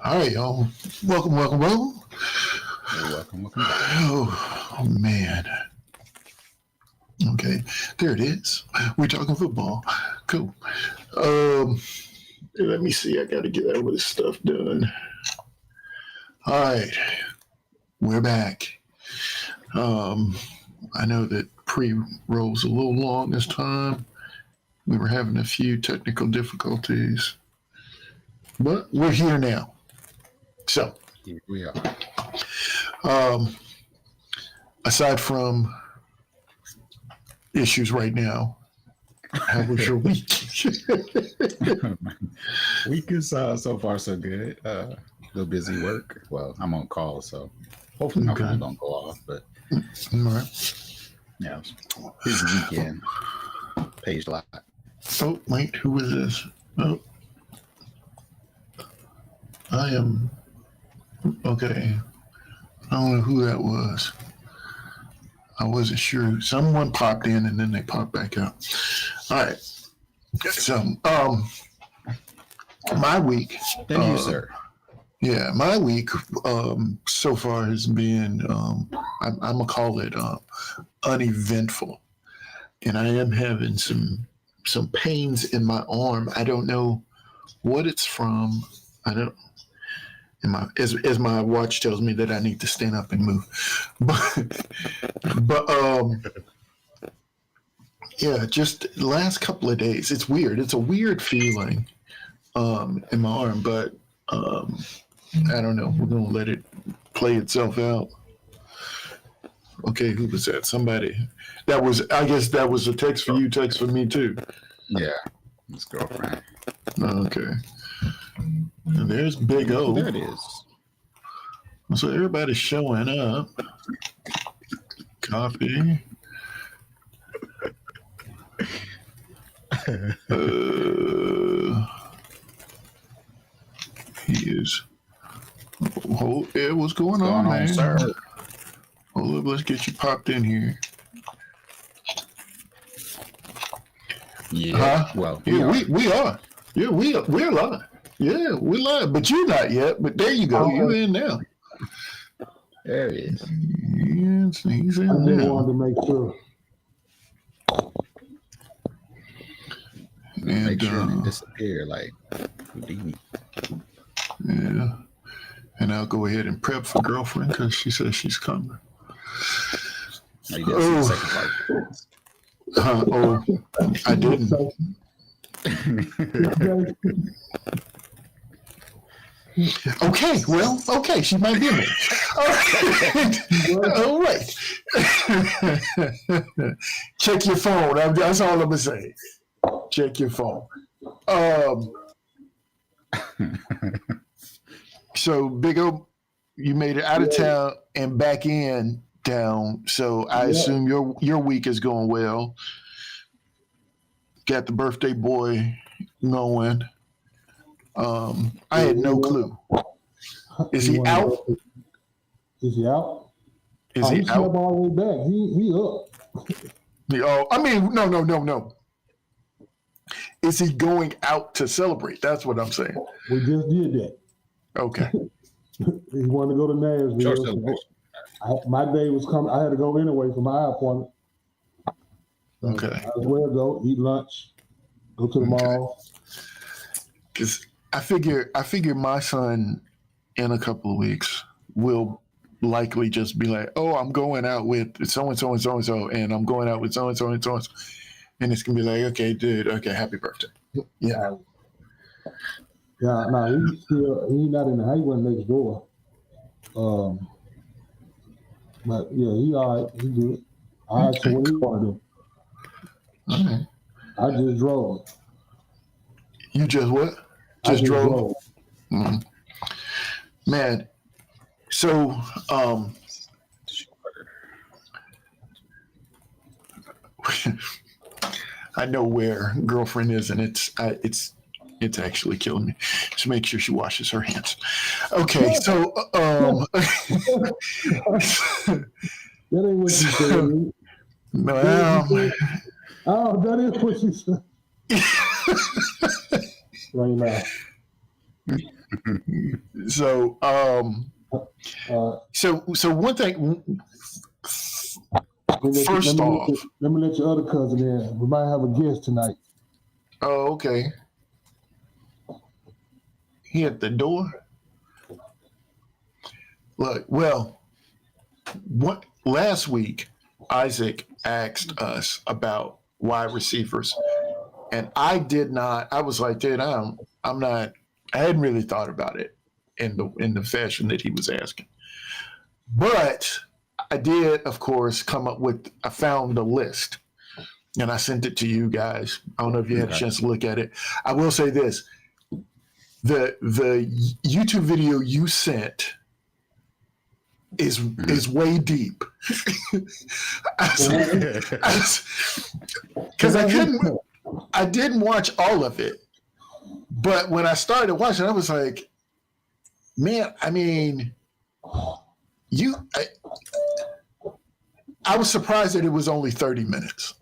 All right, y'all. Welcome. Welcome back. Oh, man. Okay, there it is. We talking football. Cool. Let me see. I got to get all this stuff done. All right, we're back. I know that pre-roll's a little long this time. We were having a few technical difficulties, but we're here now. So Here we are. Aside from issues right now, how was your week? Week is so far so good. A little busy work. Well, I'm on call, so hopefully my phone don't go off. But All right. yeah, busy weekend. Page lot. Oh, wait, who is this? Oh, I am. Okay. I don't know who that was. I wasn't sure. Someone popped in and then they popped back out. All right. So, my week. Thank you, sir. Yeah, my week so far has been, I'm going to call it uneventful. And I am having some pains in my arm. I don't know what it's from. I don't. As my watch tells me that I need to stand up and move, but yeah, just the last couple of days, it's weird. It's a weird feeling in my arm, but I don't know. We're gonna let it play itself out. Okay, who was that? Somebody. That was. I guess that was a text for you, text for me too. Yeah, his girlfriend. Okay. And there's Big O. There it is. So everybody's showing up. Copy. He is. What's going on, man? Sir? Hold up, let's get you popped in here. Yeah. Well, we are. Yeah, we're live. Yeah, we're live, but you're not yet. But there you go. You're in now. There he is. Yes, he's in I just now. wanted to make sure. And, make sure it disappear like Houdini. Yeah. And I'll go ahead and prep for girlfriend because she says she's coming. Oh, you didn't see the second part. I didn't. Okay, she might be in there. All right. Check your phone. That's all I'm gonna say. Check your phone. So Big O, you made it out of town and back in town. So I assume your week is going well. Got the birthday boy going. I had no clue. Is he out? Is he out? Is he slept out? all the way back. He up. No. Is he going out to celebrate? That's what I'm saying. We just did that. Okay. He wanted to go to Nashville. So my day was coming. I had to go anyway for my appointment. Okay. I as well go eat lunch, go to the mall. Because I figure my son in a couple of weeks will likely just be like, oh, I'm going out with so-and-so and so-and-so, and I'm going out with so-and-so and so-and-so. And it's going to be like, okay, dude, okay, happy birthday. Yeah. Yeah, no, he's not in the house. He went next door. But yeah, he all right. He good. I asked him what he want to do. All right. I just drove. You just what? Just drove? Mm-hmm. Man, so I know where girlfriend is, and it's actually killing me. Just make sure she washes her hands. Okay, so That ain't what you said. well, oh, that is what you said. Right now. So, so one thing. First off, let me let your other cousin in. We might have a guest tonight. Oh, okay. He at the door. Look, well, what last week Isaac asked us about wide receivers, and I did not. I was like, dude, I'm not. I hadn't really thought about it in the fashion that he was asking, but I did, of course, come up with. I found the list, and I sent it to you guys. I don't know if you had a chance to look at it. I will say this: the YouTube video you sent is way deep. Because I didn't watch all of it, but when I started watching, I was like, man, I mean, I was surprised that it was only 30 minutes.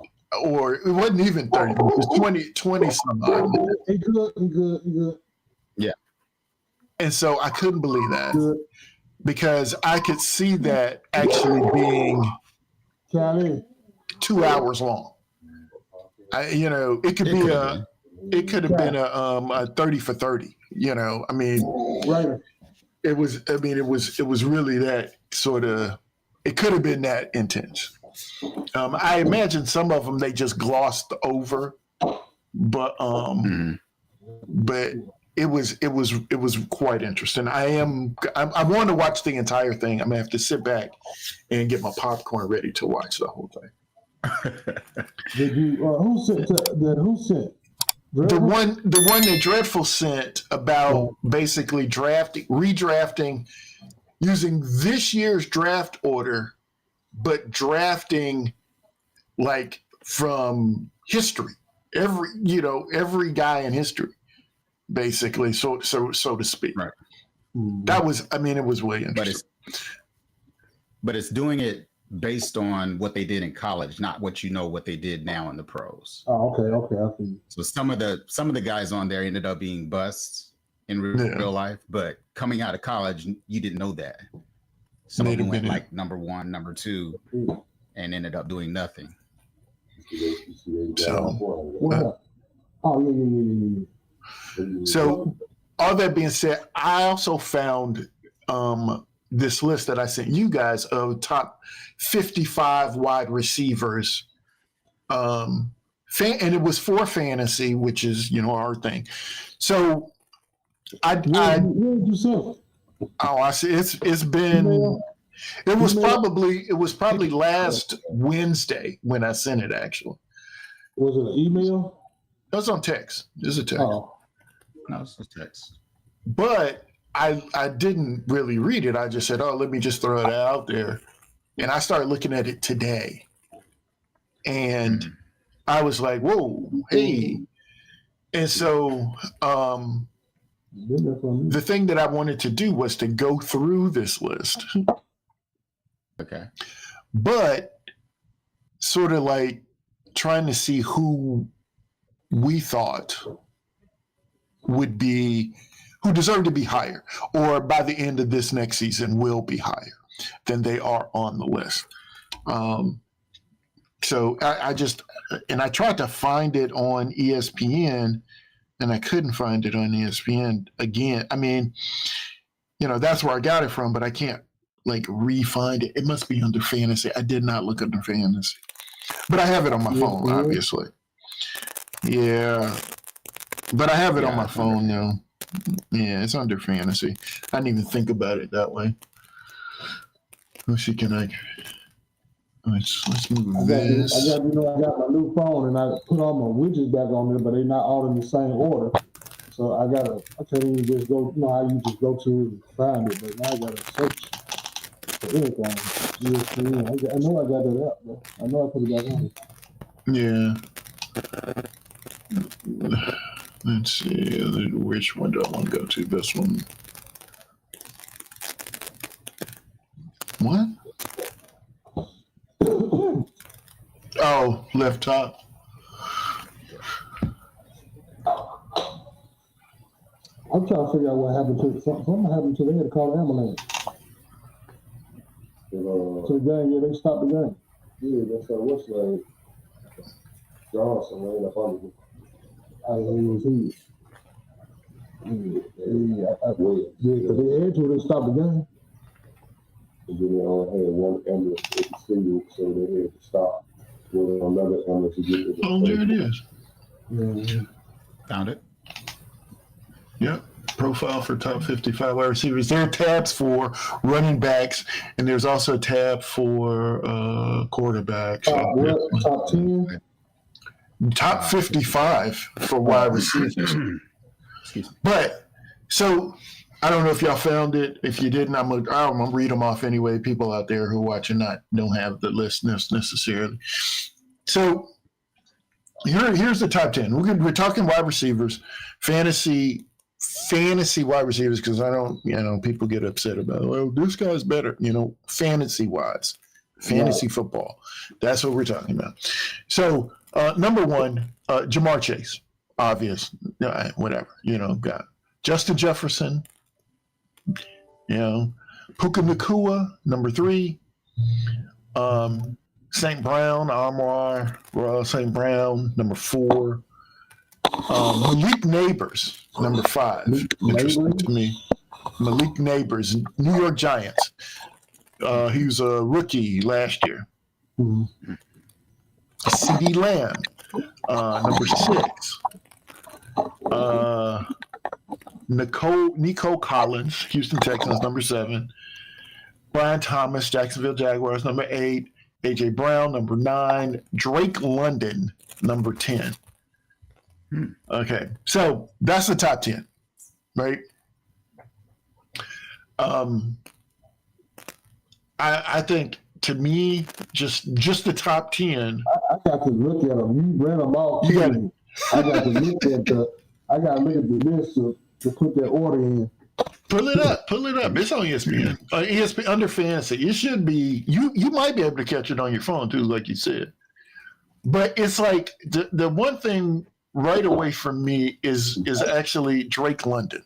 Or it wasn't even 30 minutes. It was 20 some odd minutes. He good. Yeah. And so I couldn't believe that because I could see that actually being 2 hours long. It could have been a 30 for 30. I mean, right. It was really that sort of. It could have been that intense. I imagine some of them they just glossed over, but it was quite interesting. I want to watch the entire thing. I'm gonna have to sit back and get my popcorn ready to watch the whole thing. Did you? Who sent? The one that Dreadful sent about basically redrafting. Using this year's draft order, but drafting like from history, every guy in history, basically, so to speak. Right. That was, it was way interesting. But it's doing it based on what they did in college, not what they did now in the pros. Oh, okay. I see. So some of the guys on there ended up being busts in real life, but coming out of college, you didn't know that. Some of them went like number 1, number 2, and ended up doing nothing. So all that being said, I also found this list that I sent you guys of top 55 wide receivers. And it was for fantasy, which is, our thing. So I see. It's been. It was probably last Wednesday when I sent it. Actually, was it an email? It was on text. It was a text. Oh, no, it's a text. But I didn't really read it. I just said, "Oh, let me just throw it out there," and I started looking at it today, and I was like, "Whoa, hey!" And so. The thing that I wanted to do was to go through this list. Okay. But sort of like trying to see who we thought who deserved to be higher, or by the end of this next season will be higher than they are on the list. So I tried to find it on ESPN, and I couldn't find it on ESPN again. That's where I got it from, but I can't re-find it. It must be under fantasy. I did not look under fantasy, but I have it on my phone, obviously. Yeah, but I have it on my phone now. Yeah, it's under fantasy. I didn't even think about it that way. Let's see, let's move this. I got my new phone and I put all my widgets back on there, but they're not all in the same order. So I can't even just go, how you just go to it and find it, but now I gotta search for anything. ESPN. I know I got that up, bro. I know I put it back on. Yeah. Let's see, which one do I want to go to? This one. What? Oh, left top. I'm trying to figure out what happened to something happened to them. They had to call the ambulance. To the game, yeah, they stopped the game. Yeah, that's what's like Johnson, man, up under him. He was he. Yeah, because they had to stop the game. And then they only had one ambulance at the stadium, so they had to stop. With another ambulance to get to the Oh, there it is. Yeah. Found it. Yep. Profile for top 55 wide receivers. There are tabs for running backs, and there's also a tab for quarterbacks. Top 10? Top 55 for wide receivers. But, so, I don't know if y'all found it. If you didn't, I'm gonna read them off anyway. People out there who are watching don't have the list necessarily. So, here's the top 10. We're talking wide receivers, fantasy wide receivers, because I don't, people get upset about, well, this guy's better, fantasy wise, fantasy football. That's what we're talking about. So, number one, Jamar Chase, obvious, whatever, got Justin Jefferson, Puka Nacua, number 3, St. Brown, Amar St. Brown, number 4, Malik Neighbors, number 5. Interesting to me. Malik Neighbors, New York Giants. He was a rookie last year. Mm-hmm. CeeDee Lamb, number 6. Nico Collins, Houston Texans, number 7. Brian Thomas, Jacksonville Jaguars, number 8. A.J. Brown, number 9. Drake London, number 10. Okay, so that's the top 10, right? I think, to me, just the top 10. I got to look at them. You ran them all. I got to look at the list to put that order in. Pull it up. It's on ESPN. ESPN under fantasy. It should be. You might be able to catch it on your phone too, like you said. But it's like the one thing right away from me is actually Drake London,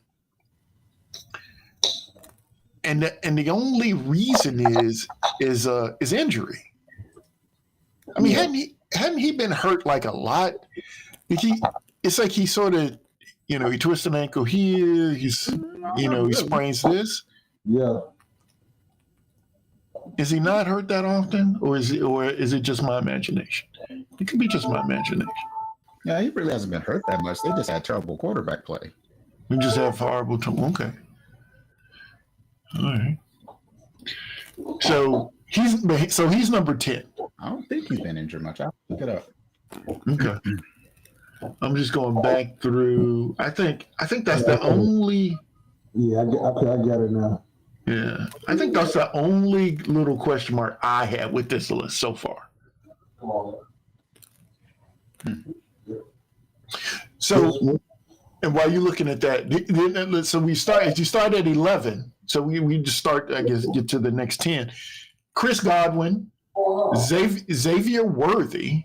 and the only reason is injury. I mean, hadn't he been hurt like a lot? It's like he sort of, he twists an ankle here. He sprains this. Yeah. Is he not hurt that often, or is it just my imagination? It could be just my imagination. Yeah, he really hasn't been hurt that much. They just had terrible quarterback play. We just have horrible time. Okay. All right. So he's number 10. I don't think he's been injured much. I'll look it up. Okay. I'm just going back through. I think that's the only. Yeah, I got it now. Yeah, I think that's the only little question mark I have with this list so far. So, and while you're looking at that, so you start at 11. So we just start, I guess, get to the next 10. Chris Godwin, Xavier Worthy,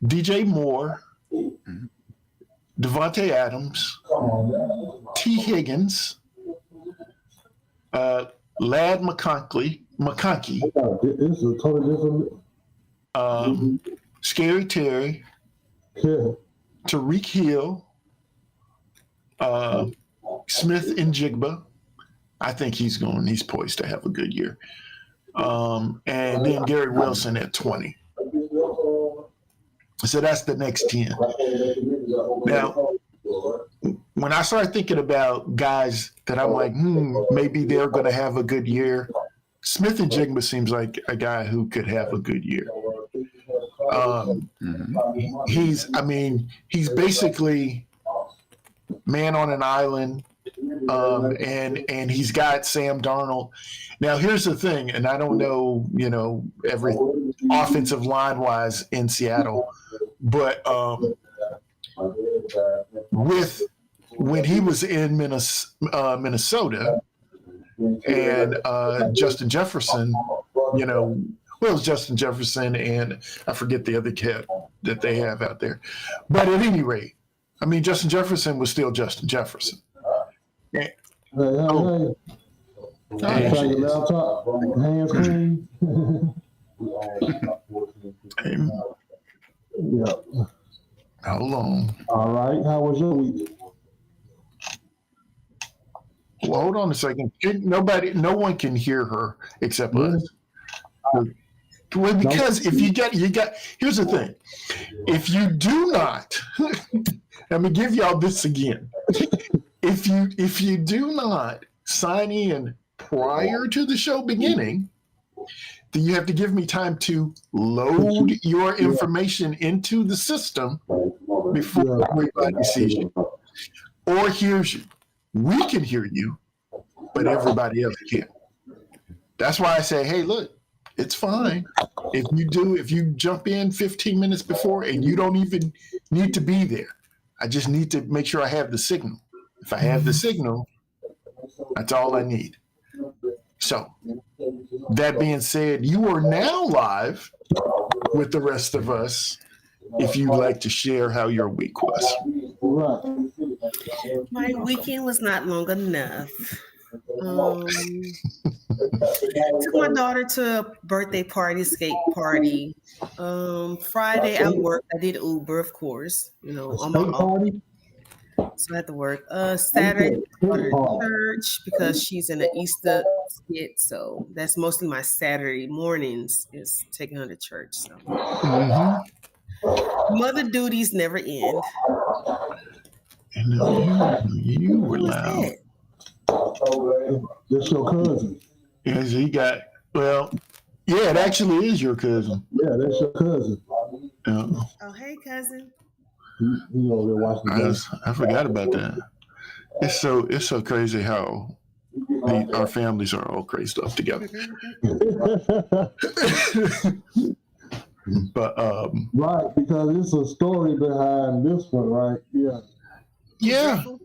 DJ Moore, Devontae Adams, T. Higgins, Lad McConkey, It's a totally different. Scary Terry, Tariq Hill, Smith and Jigba. I think he's poised to have a good year. And then Gary Wilson at 20. So that's the next 10. Now, when I start thinking about guys that I'm like, maybe they're going to have a good year, Smith and Jigba seems like a guy who could have a good year. He's basically man on an island, and he's got Sam Darnold. Now, here's the thing, and I don't know, every offensive line wise in Seattle, but when he was in Minnesota and Justin Jefferson, it was Justin Jefferson and I forget the other cat that they have out there. But at any rate, I mean, Justin Jefferson was still Justin Jefferson. Hey. There Try she your is. laptop, hands clean. Yeah. Hold on. All right. How was your week? Well, hold on a second. No one can hear her except us. Well, because if you got, here's the thing. If you do not, let me give y'all this again. If you do not sign in prior to the show beginning, then you have to give me time to load your information into the system before everybody sees you or hears you. We can hear you, but everybody else can't. That's why I say, hey, look, it's fine. If you jump in 15 minutes before and you don't even need to be there, I just need to make sure I have the signal. If I have the signal, that's all I need. So, that being said, you are now live with the rest of us if you'd like to share how your week was. Right. My weekend was not long enough. Took my daughter to a birthday party, skate party. Friday I worked. I did Uber, of course. On my own. So I had to work. Saturday I go to church because she's in an Easter skit. So that's mostly my Saturday mornings is taking her to church. So mother duties never end. You were loud. That's your cousin. Yes, it actually is your cousin. Yeah, that's your cousin. Oh, hey, cousin. He over there watching the game. I forgot about that. It's so crazy how our families are all crazed up together. But right, because it's a story behind this one, right? Yeah. Yeah. So,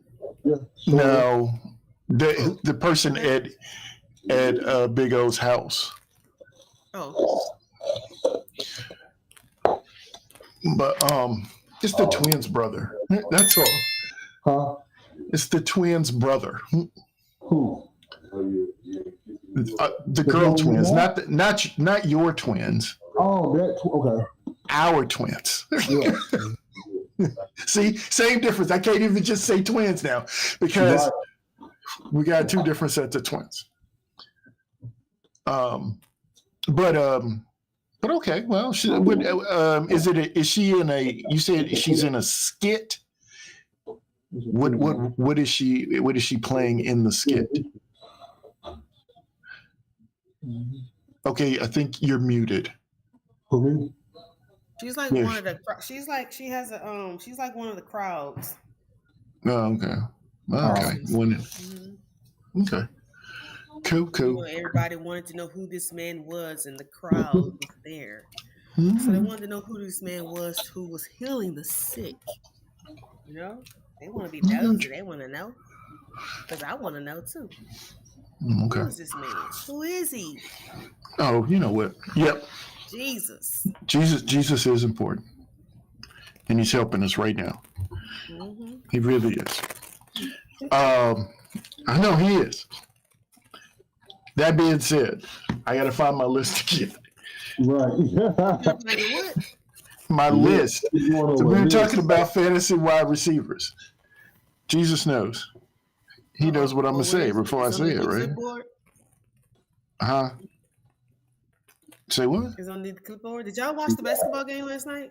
no, the person at Big O's house. Oh. But it's the twins' brother. That's all. Huh? It's the twins' brother. Who? The girl twins, not your twins. Oh, okay. Our twins. Yeah. See, same difference. I can't even just say twins now because we got two different sets of twins. But okay. Well, is she in a? You said she's in a skit. What is she playing in the skit? Okay, I think you're muted. For me? She's like one of the. She's like she has a She's like one of the crowds. Oh, okay. Okay. Okay. Cool. Everybody wanted to know who this man was, and the crowd was there. So they wanted to know who this man was who was healing the sick. They want to be nosy. They want to know. Because I want to know too. Okay. Who is this man? Who is he? Oh, you know what? Yep. Jesus is important. And he's helping us right now. He really is. I know he is. That being said, I got to find my list again. Right. My list. So we were talking about fantasy wide receivers. Jesus knows. He knows what I'm going to say before I say it, right? Say what? It's on the clipboard. Did y'all watch the basketball game last night?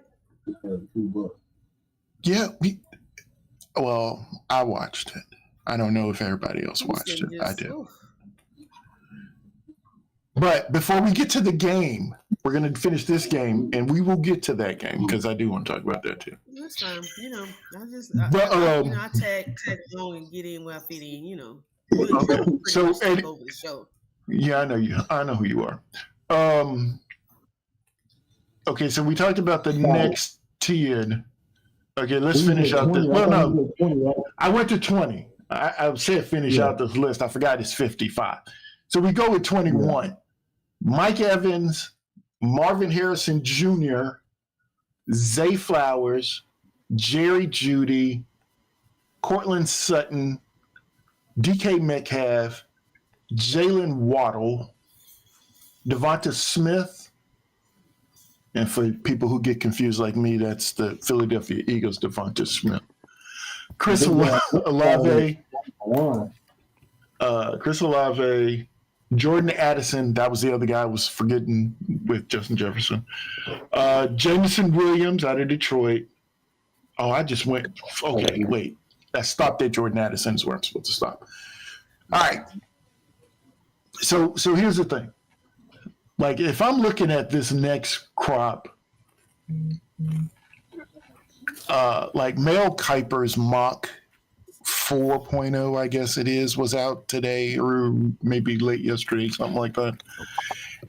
Yeah. I watched it. I don't know if everybody else watched it. I did. But before we get to the game, we're going to finish this game, and we will get to that game because I do want to talk about that too. That's fine. I tag along and get in where I fit in. Okay. So, over the show. Yeah, I know you. I know who you are. Okay, so we talked about the next 10. Okay, let's finish out this. Well, no, I went to 20. I said finish out this list. I forgot it's 55. So we go with 21. Yeah. Mike Evans, Marvin Harrison Jr., Zay Flowers, Jerry Jeudy, Cortland Sutton, DK Metcalf, Jalen Waddle, Devonta Smith, and for people who get confused like me, that's the Philadelphia Eagles' Devonta Smith. Chris Olave, Jordan Addison, that was the other guy I was forgetting with Justin Jefferson. Jameson Williams out of Detroit. Oh, I just went, okay, wait. I stopped at Jordan Addison is where I'm supposed to stop. All right. So here's the thing. Like, if I'm looking at this next crop, like Mel Kiper's mock 4.0, I guess it is, was out today or maybe late yesterday, something like that.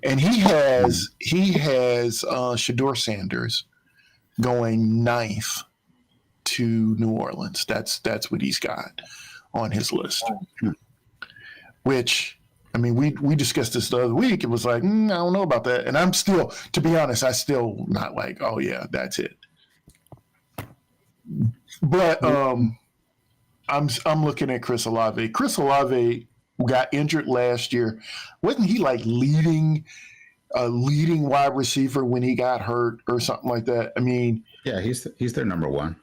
And he has Shedeur Sanders going ninth to New Orleans. That's what he's got on his list. Which, I mean, we discussed this the other week. It was like, I don't know about that. And I'm still, to be honest, I still not like, oh yeah, that's it. But I'm looking at Chris Olave. Chris Olave got injured last year. Wasn't he like leading wide receiver when he got hurt or something like that? I mean, yeah, he's their number one.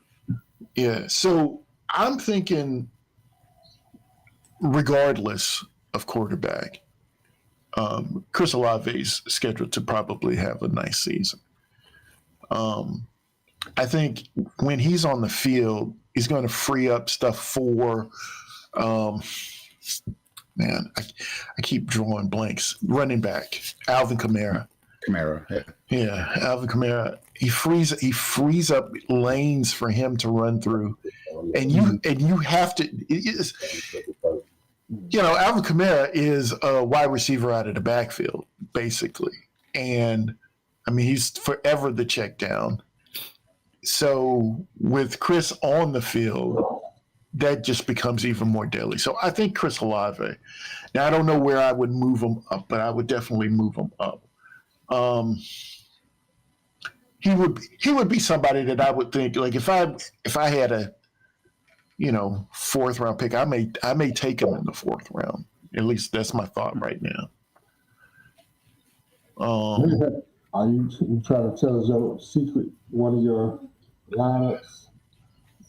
Yeah. So I'm thinking, regardless of quarterback, Chris Olave's scheduled to probably have a nice season. I think when he's on the field, he's going to free up stuff for, man, I keep drawing blanks. Running back, Alvin Kamara. Yeah, Alvin Kamara. He frees up lanes for him to run through, and you have to. Alvin Kamara is a wide receiver out of the backfield, basically, and I mean he's forever the check down. So with Chris on the field, that just becomes even more deadly. So I think Chris Olave. Now I don't know where I would move him up, but I would definitely move him up. He would be somebody that I would think, like, if I had a fourth round pick, I may take him in the fourth round. At least that's my thought right now. Are you trying to tell us your secret, one of your lineups?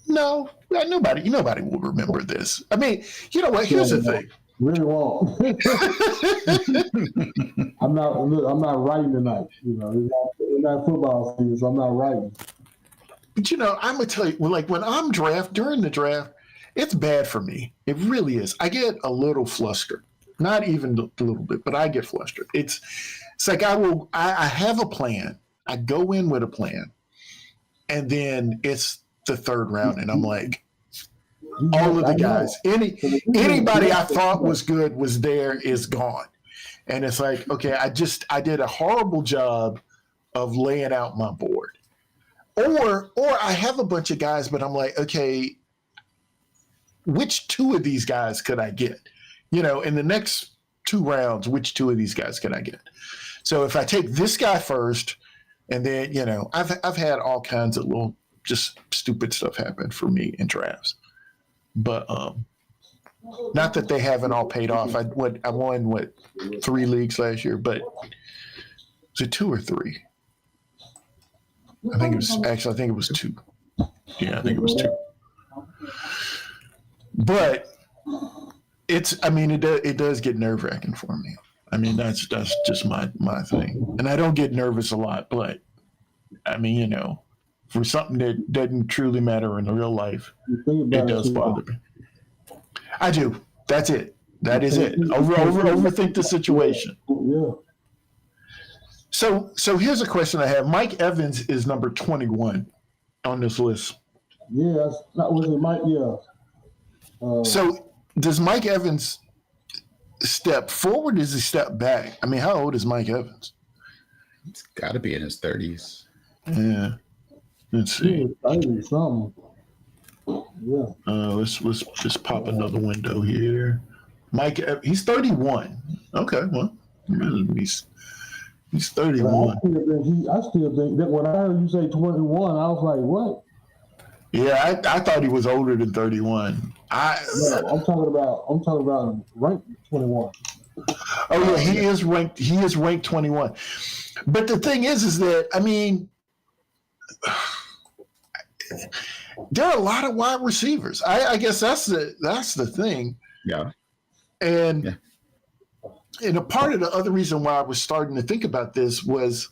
No, nobody will remember this. I mean, you know what? Here's the thing. Really won't. I'm not writing tonight. It's not football season, so I'm not writing. But I'm gonna tell you, like when I'm during the draft, it's bad for me. It really is. I get a little flustered. Not even a little bit, but I get flustered. It's like I have a plan. I go in with a plan, and then it's the third round, and I'm like, all of the guys, anybody I thought was good was there, is gone. And it's like, okay, I did a horrible job of laying out my board. Or I have a bunch of guys, but I'm like, okay, which two of these guys could I get? In the next two rounds, which two of these guys could I get? So if I take this guy first, and then, I've had all kinds of little just stupid stuff happen for me in drafts. But not that they haven't all paid off. I won 3 leagues last year, but was it 2 or 3? I think it was 2. Yeah, I think it was 2. But it does get nerve-wracking for me. I mean, that's just my thing. And I don't get nervous a lot, but I mean, for something that doesn't truly matter in real life, it does bother me. I do. That's it. That is it. Overthink the situation. Yeah. So here's a question I have. Mike Evans is number 21 on this list. Yeah, was it Mike? Yeah. So does Mike Evans step forward? Does he step back? I mean, how old is Mike Evans? He's got to be in his 30s. Yeah. Let's see. Something. Yeah. Let's just pop another window here. Mike, he's 31. Okay, well, he's 31. I still think that when I heard you say 21, I was like, what? Yeah, I thought he was older than 31. No, I'm talking about ranked 21. Oh yeah, he is ranked. He is ranked 21. But the thing is that I mean, there are a lot of wide receivers. I guess that's the thing. Yeah. And a part of the other reason why I was starting to think about this was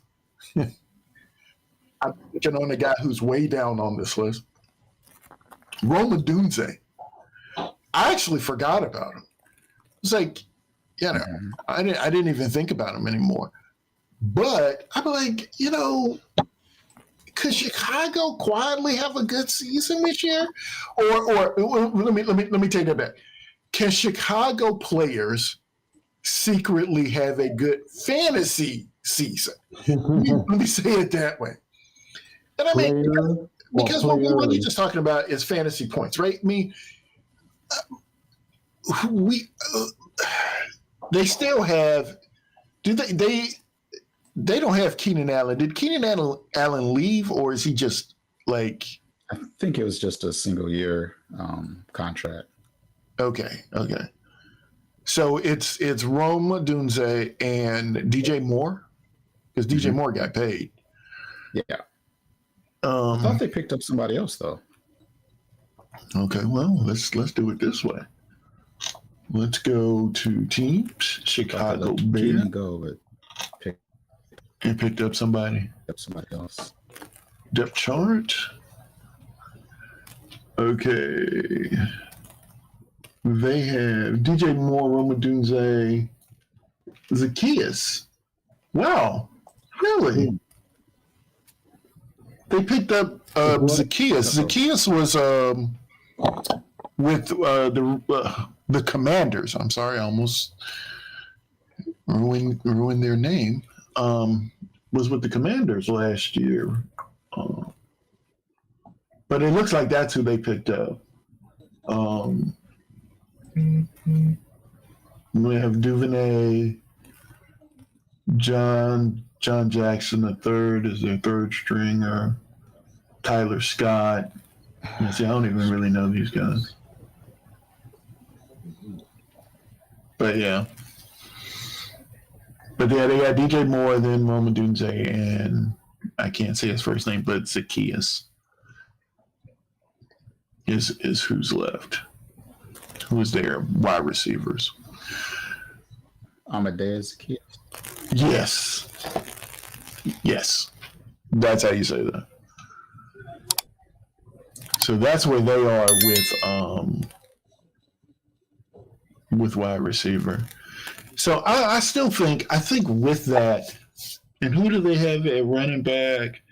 I'm thinking on a guy who's way down on this list, Rome Odunze. I actually forgot about him. It's like, I didn't even think about him anymore. But I'm like, could Chicago quietly have a good season this year? Or let me take that back. Can Chicago players secretly have a good fantasy season? Let me say it that way. And I mean, because what we're really just talking about is fantasy points, right? I mean, they still have. Do they don't have Keenan Allen? Did Keenan Allen leave, or is he just like? I think it was just a single year contract. Okay. So it's Rome Odunze and DJ Moore, because DJ Moore got paid. Yeah. I thought they picked up somebody else though. Okay, well let's do it this way. Let's go to teams. Chicago Bears picked up somebody. Somebody else. Depth chart. Okay. They have DJ Moore, Rome Odunze, Zacchaeus. Wow, really? They picked up Zacchaeus. Zacchaeus was with the Commanders. I'm sorry, I almost ruined their name. Was with the Commanders last year. But it looks like that's who they picked up. We have Duvernay, John Jackson III is their third stringer. Tyler Scott. See, I don't even really know these guys. But yeah. But yeah, they got DJ Moore, then Rome Odunze, and I can't say his first name, but Zacchaeus is who's left. Who's their wide receivers? Amadeus Zacchaeus. Yes. That's how you say that. So that's where they are with wide receiver. So I think with that, and who do they have at running back?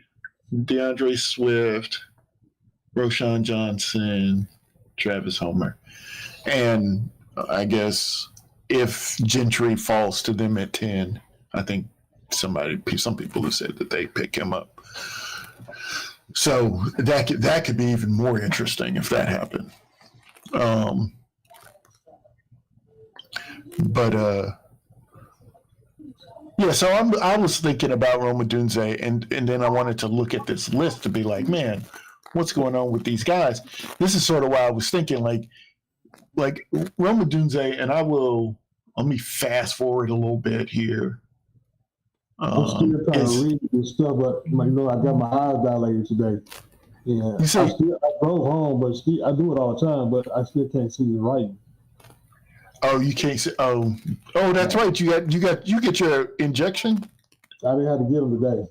DeAndre Swift, Roshan Johnson, Travis Homer. And I guess if Gentry falls to them at 10, I think some people have said that they pick him up. So that could be even more interesting if that happened. So I was thinking about Rome Odunze, and then I wanted to look at this list to be like, man, what's going on with these guys? This is sort of why I was thinking like Rome Odunze, and let me fast forward a little bit here. I'm still trying to read this stuff, but I got my eyes dilated today. Yeah, I drove home, but I do it all the time, but I still can't see the writing. Oh, you can't see. Oh, that's right. You get your injection. I didn't have to get them today.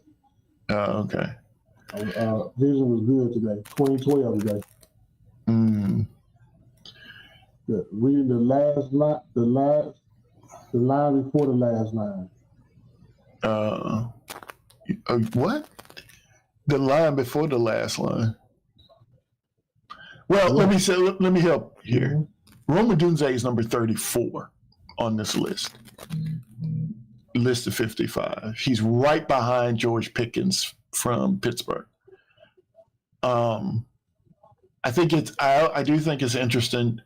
Oh, okay. Vision was good today. 2012 today. Reading the last line, the line before the last line. What? The line before the last line. Well, let me help here. Mm-hmm. Rome Odunze is number 34 on this list. List of 55. He's right behind George Pickens from Pittsburgh. I do think it's interesting.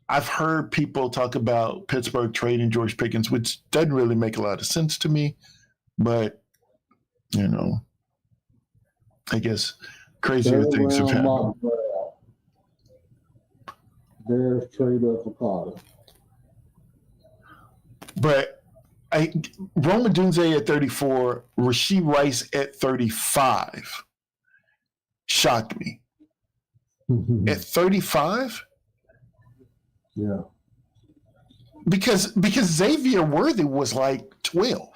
I've heard people talk about Pittsburgh trading George Pickens, which doesn't really make a lot of sense to me. But, I guess crazier things have happened. Bears trade up for Carter. But Rome Odunze at 34, Rashee Rice at 35 shocked me. At 35? Yeah. Because Xavier Worthy was like 12.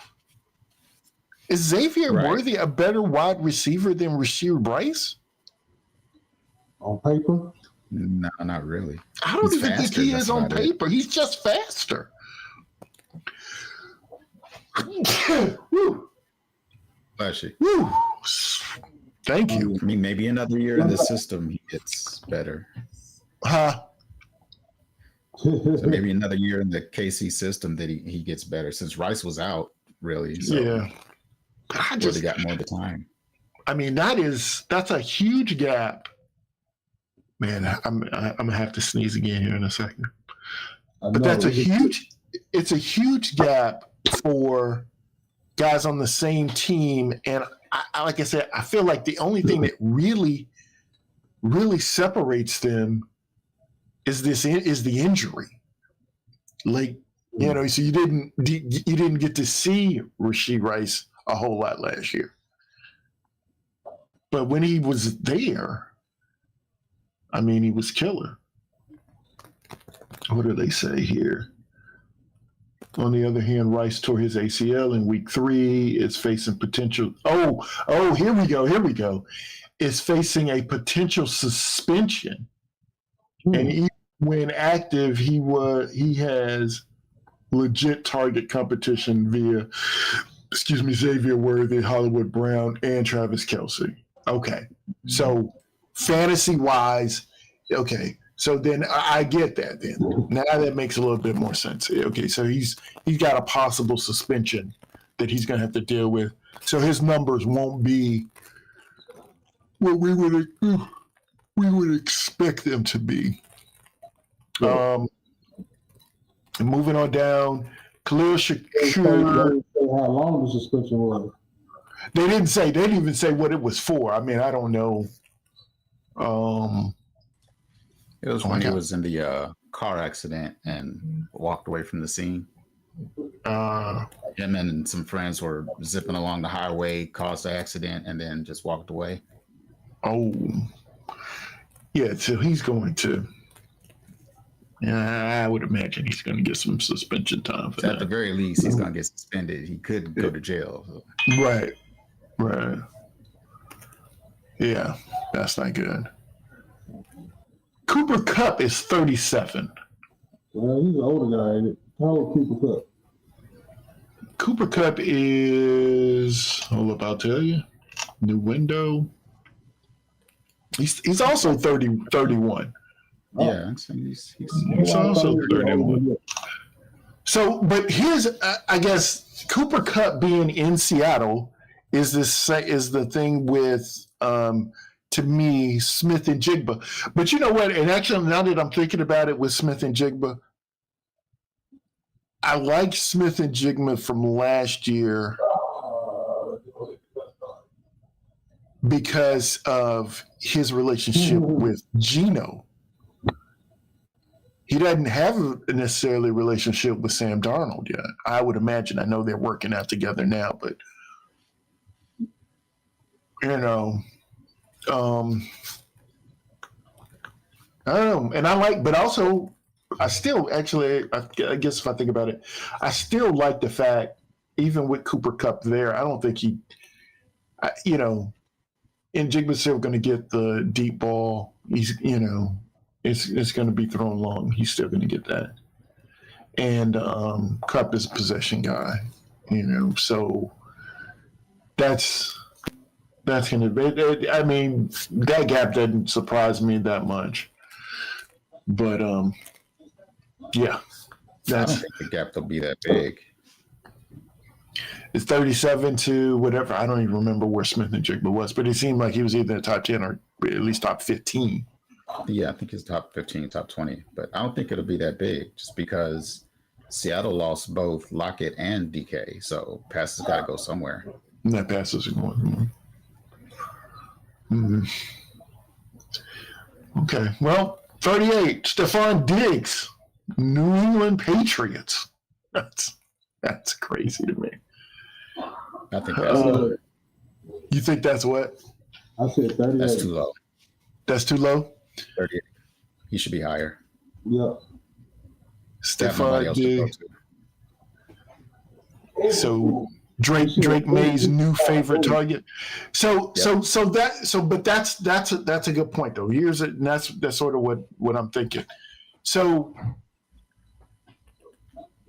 Is Xavier Worthy a better wide receiver than Rashee Rice? On paper? No, not really. I don't even think he is on paper. He's just faster. Bless you. Woo. Thank you. I mean, maybe another year in the system, he gets better. Huh? So maybe another year in the KC system that he gets better since Rice was out, really. So yeah. I just got more of the time. I mean, that's a huge gap. Man, I'm gonna have to sneeze again here in a second. But that's it's a huge gap for guys on the same team. And I like I said, I feel like the only thing that really separates them is the injury. Like, you know, so you didn't get to see Rashee Rice a whole lot last year. But when he was there, I mean, he was killer. What do they say here? On the other hand, Rice tore his ACL in week 3. Is facing potential. Oh, here we go. Is facing a potential suspension. And even when active, he has legit target competition via, Xavier Worthy, Hollywood Brown, and Travis Kelce. Okay. So fantasy-wise, okay. So then I get that then. Now that makes a little bit more sense. Okay, so he's got a possible suspension that he's going to have to deal with. So his numbers won't be what we would expect them to be. And moving on down, Khalil Shedeur. How long the suspension was? They didn't even say what it was for. I mean, I don't know. It was when he was in the car accident and walked away from the scene. Him and some friends were zipping along the highway, caused the accident, and then just walked away. Oh, yeah. So he's going to. I would imagine he's going to get some suspension time for that. At the very least, he's going to get suspended. He could go to jail. So. Right. Yeah, that's not good. Cooper Kupp is 37. Well, he's an older guy, ain't it? How old is Cooper Kupp? Cooper Kupp is, hold up, I'll tell you. New window. He's also 31. Yeah, he's also 31. So, but here's, I guess, Cooper Kupp being in Seattle is the thing with, to me, Smith and Jigba. But you know what? And actually, now that I'm thinking about it with Smith and Jigba, I like Smith and Jigba from last year because of his relationship with Geno. He doesn't have necessarily a relationship with Sam Darnold yet. I would imagine. I know they're working out together now, but you know, I don't know. And I like, but also, I still actually, I guess if I think about it, I still like the fact, even with Cooper Kupp there, I don't think you know, and Jigba's still going to get the deep ball. He's, you know, it's going to be thrown long. He's still going to get that. And Kupp is a possession guy, you know, so that's going to be, I mean, that gap doesn't surprise me that much. But, yeah. I don't think the gap will be that big. It's 37 to whatever. I don't even remember where Smith and Jigba was, but it seemed like he was either in the top 10 or at least top 15. Yeah, I think he's top 15, top 20. But I don't think it'll be that big just because Seattle lost both Lockett and DK. So passes got to go somewhere. And that passes are going. Mm-hmm. Okay. Well, 38, Stephon Diggs, New England Patriots. That's crazy to me. I think that's you think that's what? I said 38. That's too low. That's too low? 38. He should be higher. Yeah. Stephon Diggs. So Drake May's new favorite target. But that's a good point though. That's sort of what I'm thinking. So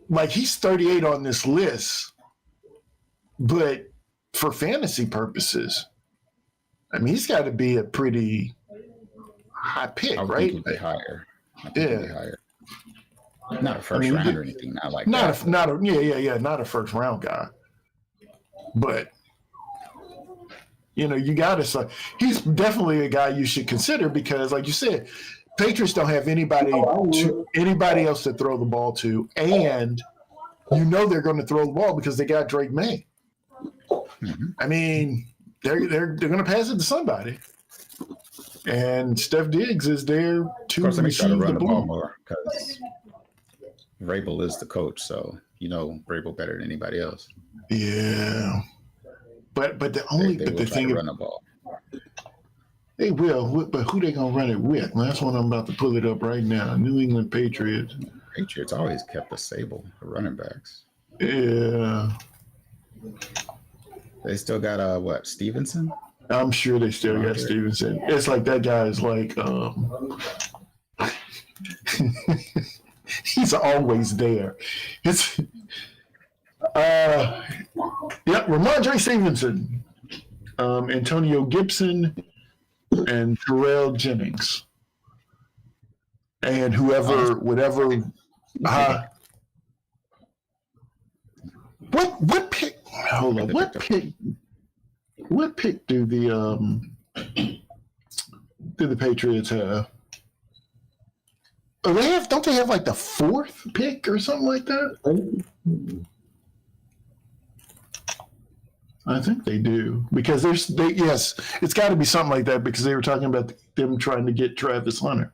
like he's 38 on this list, but for fantasy purposes, I mean he's got to be a pretty high pick, right? Think he'd be higher. Yeah. Not a first round or anything. Not like not a first round guy. But you gotta say he's definitely a guy you should consider because, like you said, Patriots don't have anybody else to throw the ball to, and they're going to throw the ball because they got Drake May. Mm-hmm. I mean, they're going to pass it to somebody, and Steph Diggs is there to receive the ball more because Vrabel is the coach, so Vrabel better than anybody else. Yeah, but the thing is, run the ball. They will, but who they gonna run it with? That's what I'm about to pull it up right now. New England Patriots. Patriots always kept a stable of running backs. Yeah, they still got Stevenson? I'm sure they still got Stevenson. It's like that guy is like he's always there. It's Ramondre Stevenson, Antonio Gibson, and Terrell Jennings, and whatever. What pick? Hold on. What pick? What pick do the Patriots have? Oh, don't they have like the 4th pick or something like that? I think they do because it's got to be something like that because they were talking about them trying to get Travis Hunter.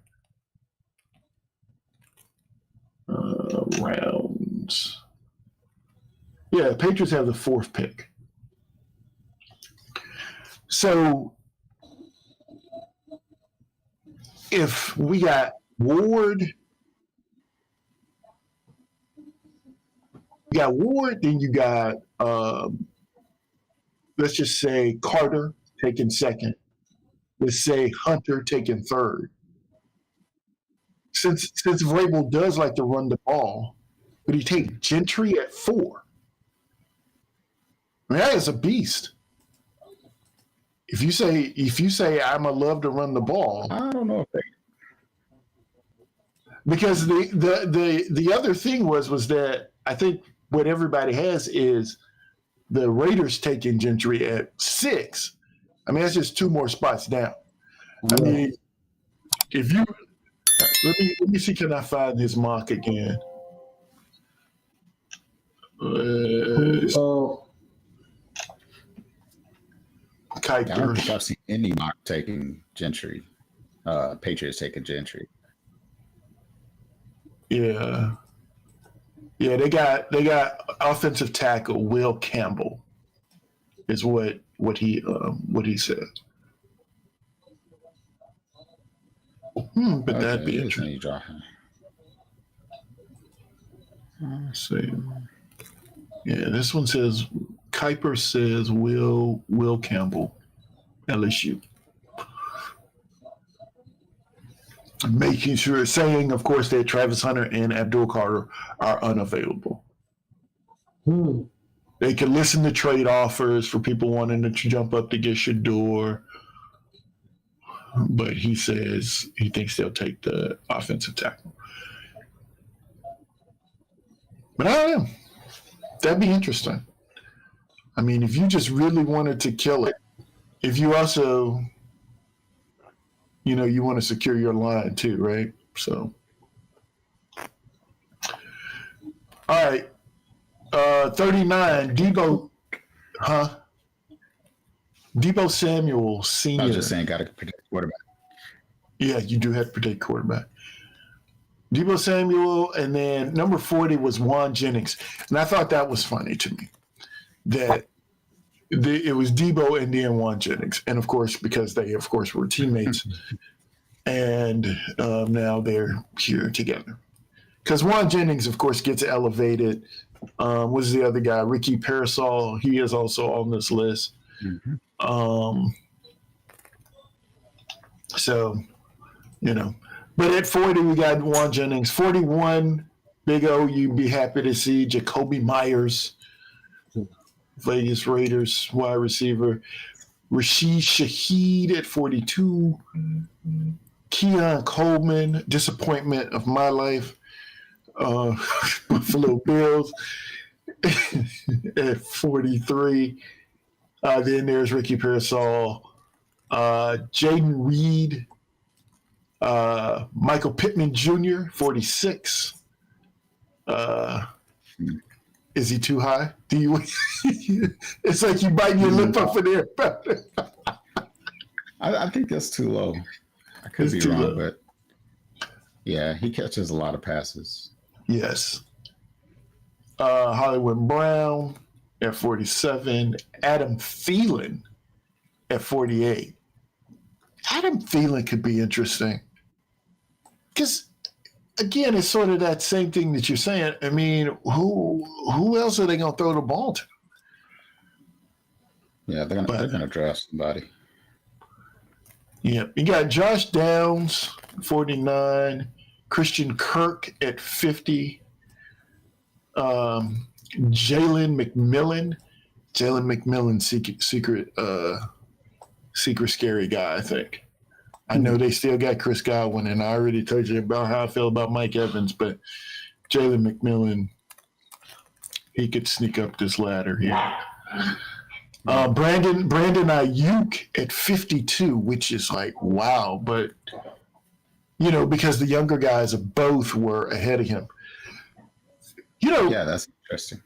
Rounds. Yeah, Patriots have the 4th pick. So if we got Ward, then you got let's just say Carter taking 2nd. Let's say Hunter taking 3rd. Since Vrabel does like to run the ball, but he take Gentry at 4. I mean, that is a beast. If you say I'm gonna love to run the ball, I don't know if they. Because the other thing was that I think what everybody has is the Raiders taking Gentry at 6. I mean, that's just 2 more spots down. I mean, if you let me see, can I find his mock again? I don't think I've seen any mock taking Gentry. Patriots taking Gentry. Yeah, they got offensive tackle Will Campbell, is what he said. But that'd be interesting. Let's see. Yeah, this one says Kuiper says Will Campbell, LSU. Making sure, saying, of course, that Travis Hunter and Abdul Carter are unavailable. They can listen to trade offers for people wanting to jump up to get Shedeur, but he says he thinks they'll take the offensive tackle. But I don't know. That'd be interesting. I mean, if you just really wanted to kill it, if you also, you want to secure your line too, right? So, all right. 39, Debo Samuel Sr. I was just saying, got to protect quarterback. Yeah, you do have to protect quarterback. Deebo Samuel, and then number 40 was Juan Jennings. And I thought that was funny to me, that it was Deebo and then Juan Jennings. And, of course, because they, of course, were teammates, and now they're here together. Because Juan Jennings, of course, gets elevated. Was the other guy, Ricky Parasol? He is also on this list. Mm-hmm. So, you know. But at 40, we got Juan Jennings. 41, Big O, you'd be happy to see Jacoby Myers, Vegas Raiders wide receiver. Rashid Shaheed at 42. Keon Coleman, disappointment of my life. Buffalo Bills at 43. Then there's Ricky Parasol, Jaden Reed, Michael Pittman Jr., 46. Is he too high? Do you? It's like you bite your lip up in there. I think that's too low. I could be wrong, but yeah, he catches a lot of passes. Yes. Hollywood Brown at 47. Adam Thielen at 48. Adam Thielen could be interesting. Because, again, it's sort of that same thing that you're saying. I mean, who else are they going to throw the ball to? Yeah, they're going to draft somebody. Yeah. You got Josh Downs, 49. Christian Kirk at 50. Jalen McMillan, secret scary guy, I think. I know they still got Chris Godwin, and I already told you about how I feel about Mike Evans, but Jalen McMillan, he could sneak up this ladder here. Brandon Ayuk at 52, which is like, wow, but you know, because the younger guys both were ahead of him. You know, yeah, that's interesting.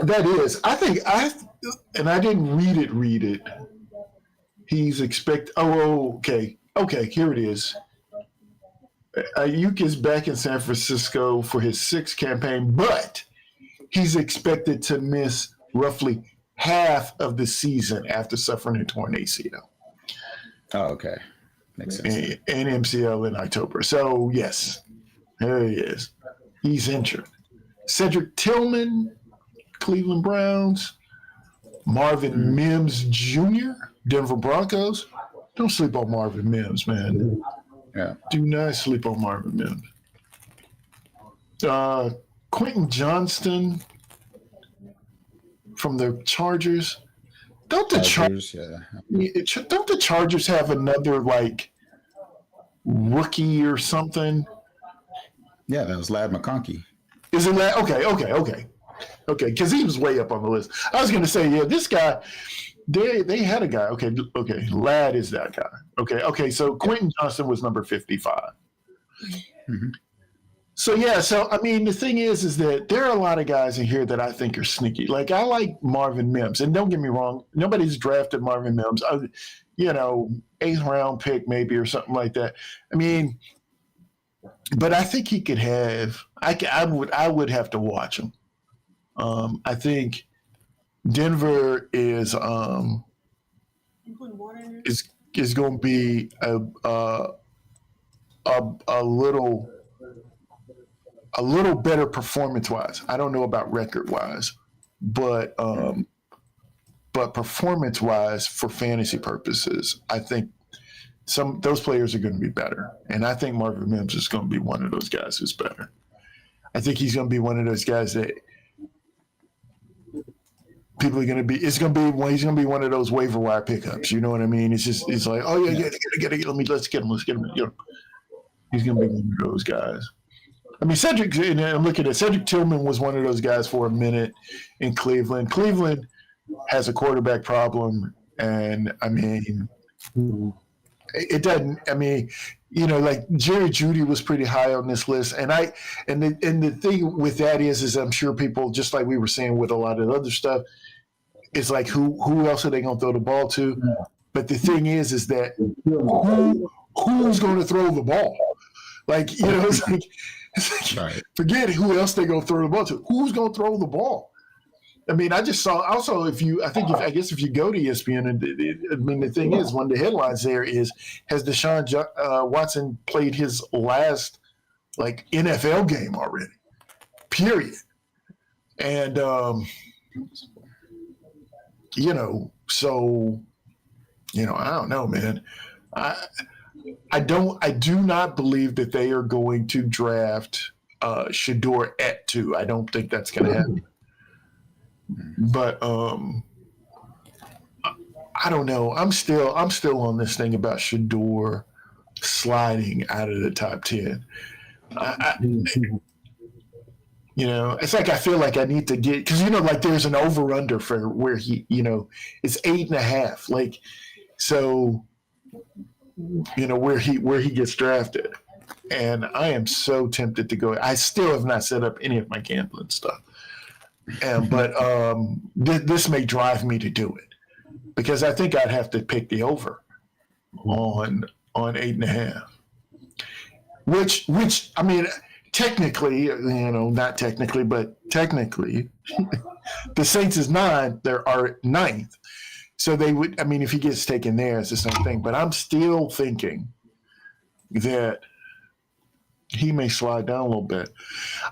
That is. I think and I didn't read it. He's okay, here it is. Ayuk is back in San Francisco for his 6th campaign, but he's expected to miss roughly half of the season after suffering a torn ACL. Oh, okay. Makes sense. And MCL in October. So, yes, there he is. He's injured. Cedric Tillman, Cleveland Browns. Marvin Mims Jr., Denver Broncos. Don't sleep on Marvin Mims, man. Yeah. Do not sleep on Marvin Mims. Quentin Johnston from the Chargers. Don't the Chargers have another like rookie or something? Yeah, that was Ladd McConkey. Is it Ladd? Okay, because he was way up on the list. I was going to say, yeah, this guy, they had a guy. Okay, Ladd is that guy. Okay. So Quentin Johnston was number 55. Mm-hmm. So I mean, the thing is that there are a lot of guys in here that I think are sneaky. Like I like Marvin Mims, and don't get me wrong, nobody's drafted Marvin Mims. 8th round pick maybe or something like that. I mean, but I think he could have. I would have to watch him. I think Denver is going to be a little better performance-wise. I don't know about record-wise, but performance-wise for fantasy purposes, I think those players are going to be better. And I think Marvin Mims is going to be one of those guys who's better. I think he's going to be one of those guys that people are going to be. He's going to be one of those waiver wire pickups. You know what I mean? It's like, oh yeah, let's get him. You know, he's going to be one of those guys. I mean, I'm looking at Cedric Tillman was one of those guys for a minute in Cleveland. Cleveland has a quarterback problem, and I mean, it doesn't. I mean, like Jerry Jeudy was pretty high on this list, and the thing with that is I'm sure people, just like we were saying with a lot of other stuff, it's like who else are they going to throw the ball to? But the thing is that who's going to throw the ball? Like, you know, it's like Right. forget who else they're going to throw the ball to. Who's going to throw the ball? I mean, I just saw also I guess if you go to ESPN, and I mean, the thing is, one of the headlines there is, has Deshaun Watson played his last like NFL game already? Period. And you know, so you know, I don't know, man. I do not believe that they are going to draft Shedeur at 2. I don't think that's going to happen. But I don't know. I'm still on this thing about Shedeur sliding out of the top 10. You know, it's like I feel like I need to get, because you know, like there's an over under for where he, you know, it's 8.5. Like, so you know where he gets drafted, and I am so tempted to go. I still have not set up any of my gambling stuff. But this may drive me to do it, because I think I'd have to pick the over on 8.5. Which I mean, technically, you know, not technically, but technically, the Saints is 9. There are 9th, so they would. I mean, if he gets taken there, it's the same thing. But I'm still thinking that he may slide down a little bit.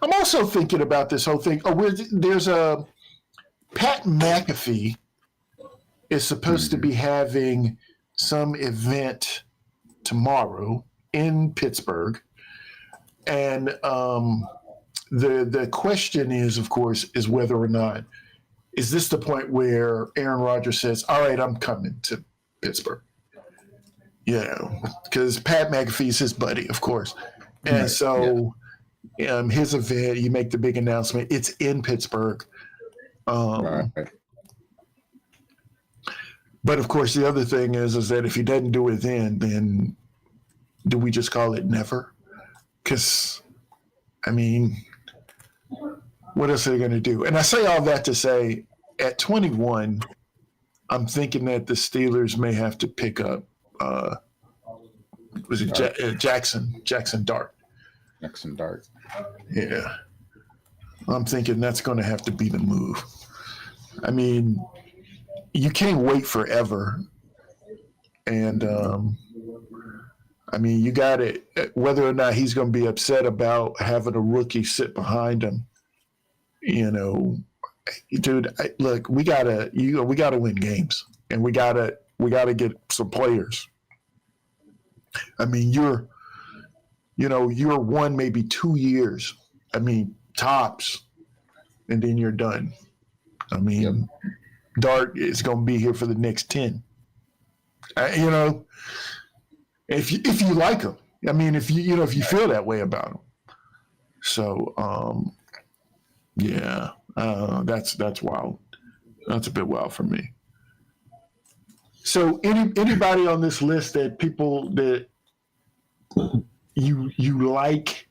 I'm also thinking about this whole thing. There's a Pat McAfee is supposed to be having some event tomorrow in Pittsburgh, and the question is, of course, is whether or not is this the point where Aaron Rodgers says, "All right, I'm coming to Pittsburgh," you know, because Pat McAfee is his buddy, of course. And so his event, you make the big announcement, it's in Pittsburgh. Right. But, of course, the other thing is that if he doesn't do it then do we just call it never? Because, I mean, what else are they going to do? And I say all that to say, at 21, I'm thinking that the Steelers may have to pick up was it Jackson Dart? Jackson Dart. Yeah. I'm thinking that's going to have to be the move. I mean, you can't wait forever. And, I mean, you got it. Whether or not he's going to be upset about having a rookie sit behind him, you know, dude, look, we gotta win games, and we gotta get some players. I mean, you're 1, maybe 2 years. I mean, tops, and then you're done. I mean, Dart is going to be here for the next 10. You know, if you like him, I mean, if you feel that way about him. So, that's wild. That's a bit wild for me. So anybody on this list that people that you like,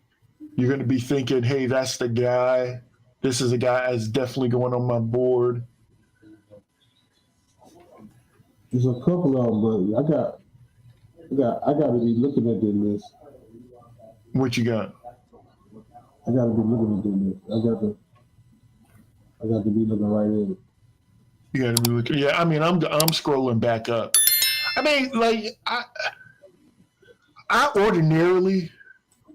you're going to be thinking, hey, that's the guy. This is a guy that's definitely going on my board. There's a couple of them, but I got to be looking at this list. What you got? I got to be looking at this list. I got to be looking right at it. You got to be looking. Yeah, I mean, I'm scrolling back up. I mean, like I ordinarily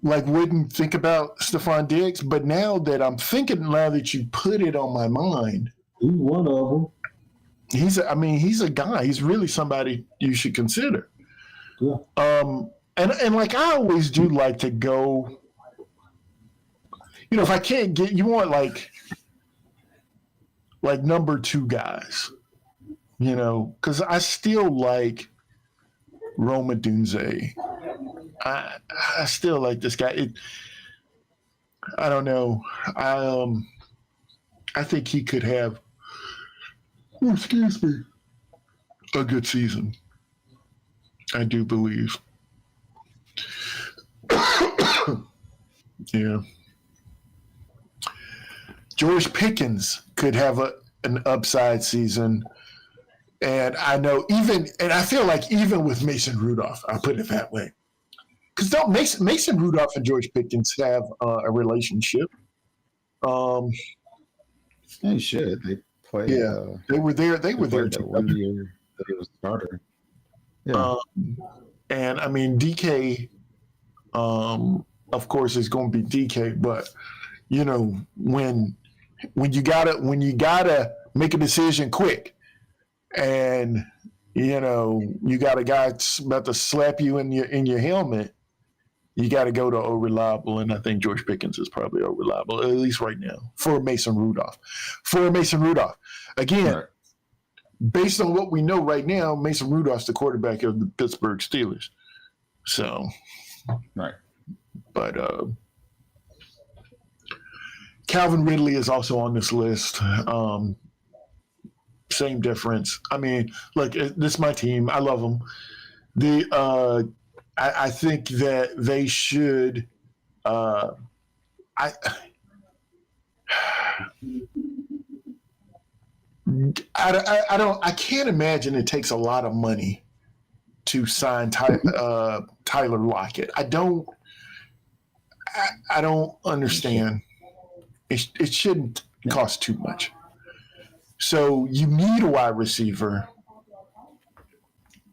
wouldn't think about Stephon Diggs, but now that you put it on my mind, he's one of them. He's a guy. He's really somebody you should consider. Yeah. And like I always do like to go. You know, if I can't get, you want like number 2 guys. You know, because I still like Rome Odunze. I still like this guy. I don't know. I think he could have, excuse me, a good season. I do believe. Yeah. George Pickens could have an upside season. And I know I feel like even with Mason Rudolph, I'll put it that way. because don't Mason Rudolph and George Pickens have a relationship. They should. They played. Yeah, they were there. They were there that 1 year that he was starter. Yeah. And I mean, DK, of course, is going to be DK. But you know, when you gotta make a decision quick, and you know you got a guy that's about to slap you in your helmet, you got to go to reliable, and I think George Pickens is probably reliable, at least right now, for Mason Rudolph. Again, right. Based on what we know right now, Mason Rudolph's the quarterback of the Pittsburgh Steelers. So, right. But Calvin Ridley is also on this list. Same difference. I mean, look, this is my team. I love them. I think that they should. I can't imagine it takes a lot of money to sign Tyler Lockett. I don't understand. It shouldn't cost too much. So you need a wide receiver.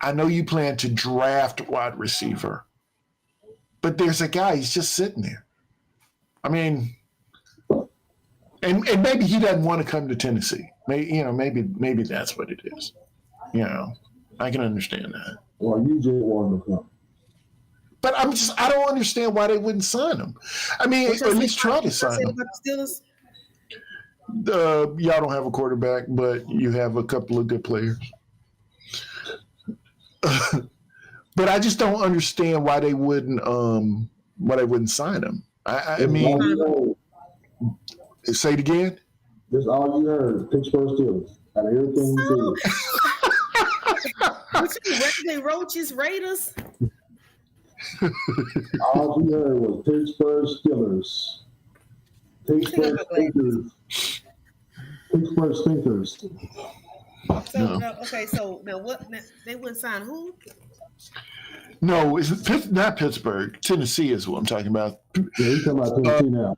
I know you plan to draft wide receiver, but there's a guy, he's just sitting there. I mean, and maybe he doesn't want to come to Tennessee. Maybe that's what it is. You know, I can understand that. Well, you just want to come. But I don't understand why they wouldn't sign him. I mean, or at least try to sign him. Y'all don't have a quarterback, but you have a couple of good players. But I just don't understand why they wouldn't sign him. I mean, say it again. That's all you heard. Pittsburgh Steelers. Out of everything you said. What you Wednesday Roaches Raiders? All you heard was Pittsburgh Steelers. Pittsburgh Stinkers. Pittsburgh Stinkers. So okay, so now what? Now, they wouldn't sign who? No, it's not Pittsburgh. Tennessee is what I'm talking about. Yeah, he's talking about Tennessee now.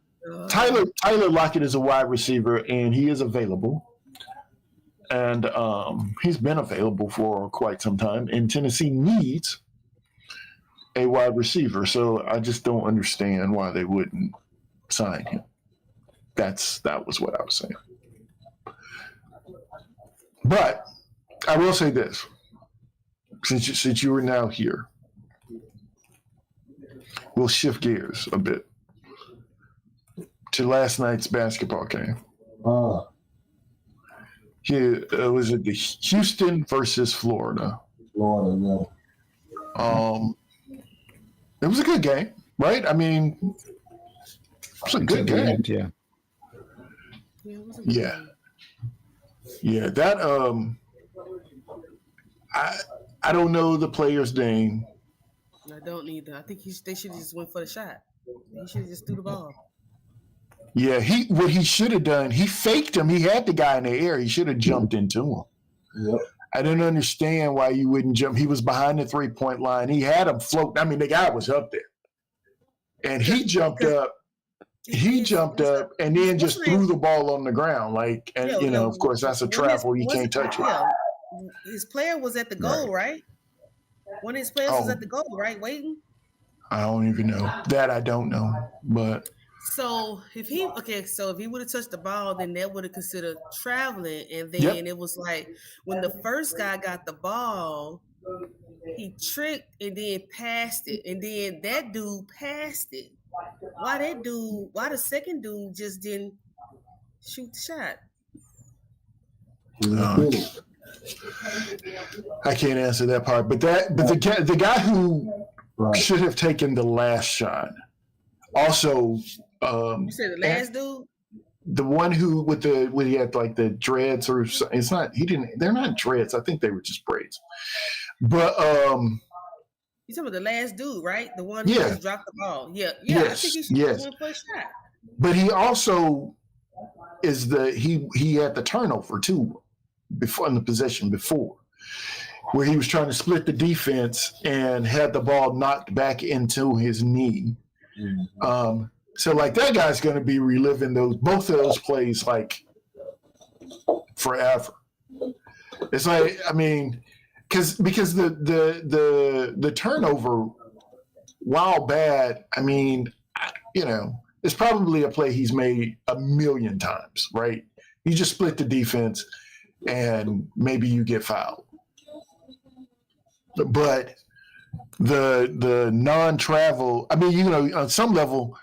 Tyler Lockett is a wide receiver, and he is available. And he's been available for quite some time. And Tennessee needs a wide receiver, so I just don't understand why they wouldn't sign him. That was what I was saying. But I will say this, since you are now here, we'll shift gears a bit to last night's basketball game. Was it the Houston versus Florida? Florida, yeah. It was a good game, right? I mean, it was a good game. Yeah. Yeah, that I don't know the player's name. I don't either. I think they should have just went for the shot. He should have just threw the ball. Yeah, what he should have done, he faked him. He had the guy in the air. He should have jumped into him. Yep. I didn't understand why you wouldn't jump. He was behind the 3-point line. He had him float. I mean, the guy was up there. And he jumped up. He jumped up and then just threw the ball on the ground. Of course, that's a trap where you can't touch it. His player was at the goal, right? One of his players was at the goal, right? Waiting. I don't even know. That I don't know. But so if he would have touched the ball, then that would have considered traveling. And then it was like when the first guy got the ball, he tricked and then passed it. And then that dude passed it. Why the second dude just didn't shoot the shot? I can't answer that part, but the guy who should have taken the last shot also. You said the last dude, the one who he had like the dreads, or it's not. He didn't. They're not dreads. I think they were just braids. But you talking about the last dude, right? The one who just dropped the ball. Yeah. Yes, I think he should have went for a shot. But he also is he had the turnover too before in the possession before. where he was trying to split the defense and had the ball knocked back into his knee. So like that guy's going to be reliving both of those plays like forever. It's like, I mean, because the turnover, while bad, I mean, it's probably a play he's made a million times, right? You just split the defense and maybe you get fouled. But the non-travel, I mean, on some level,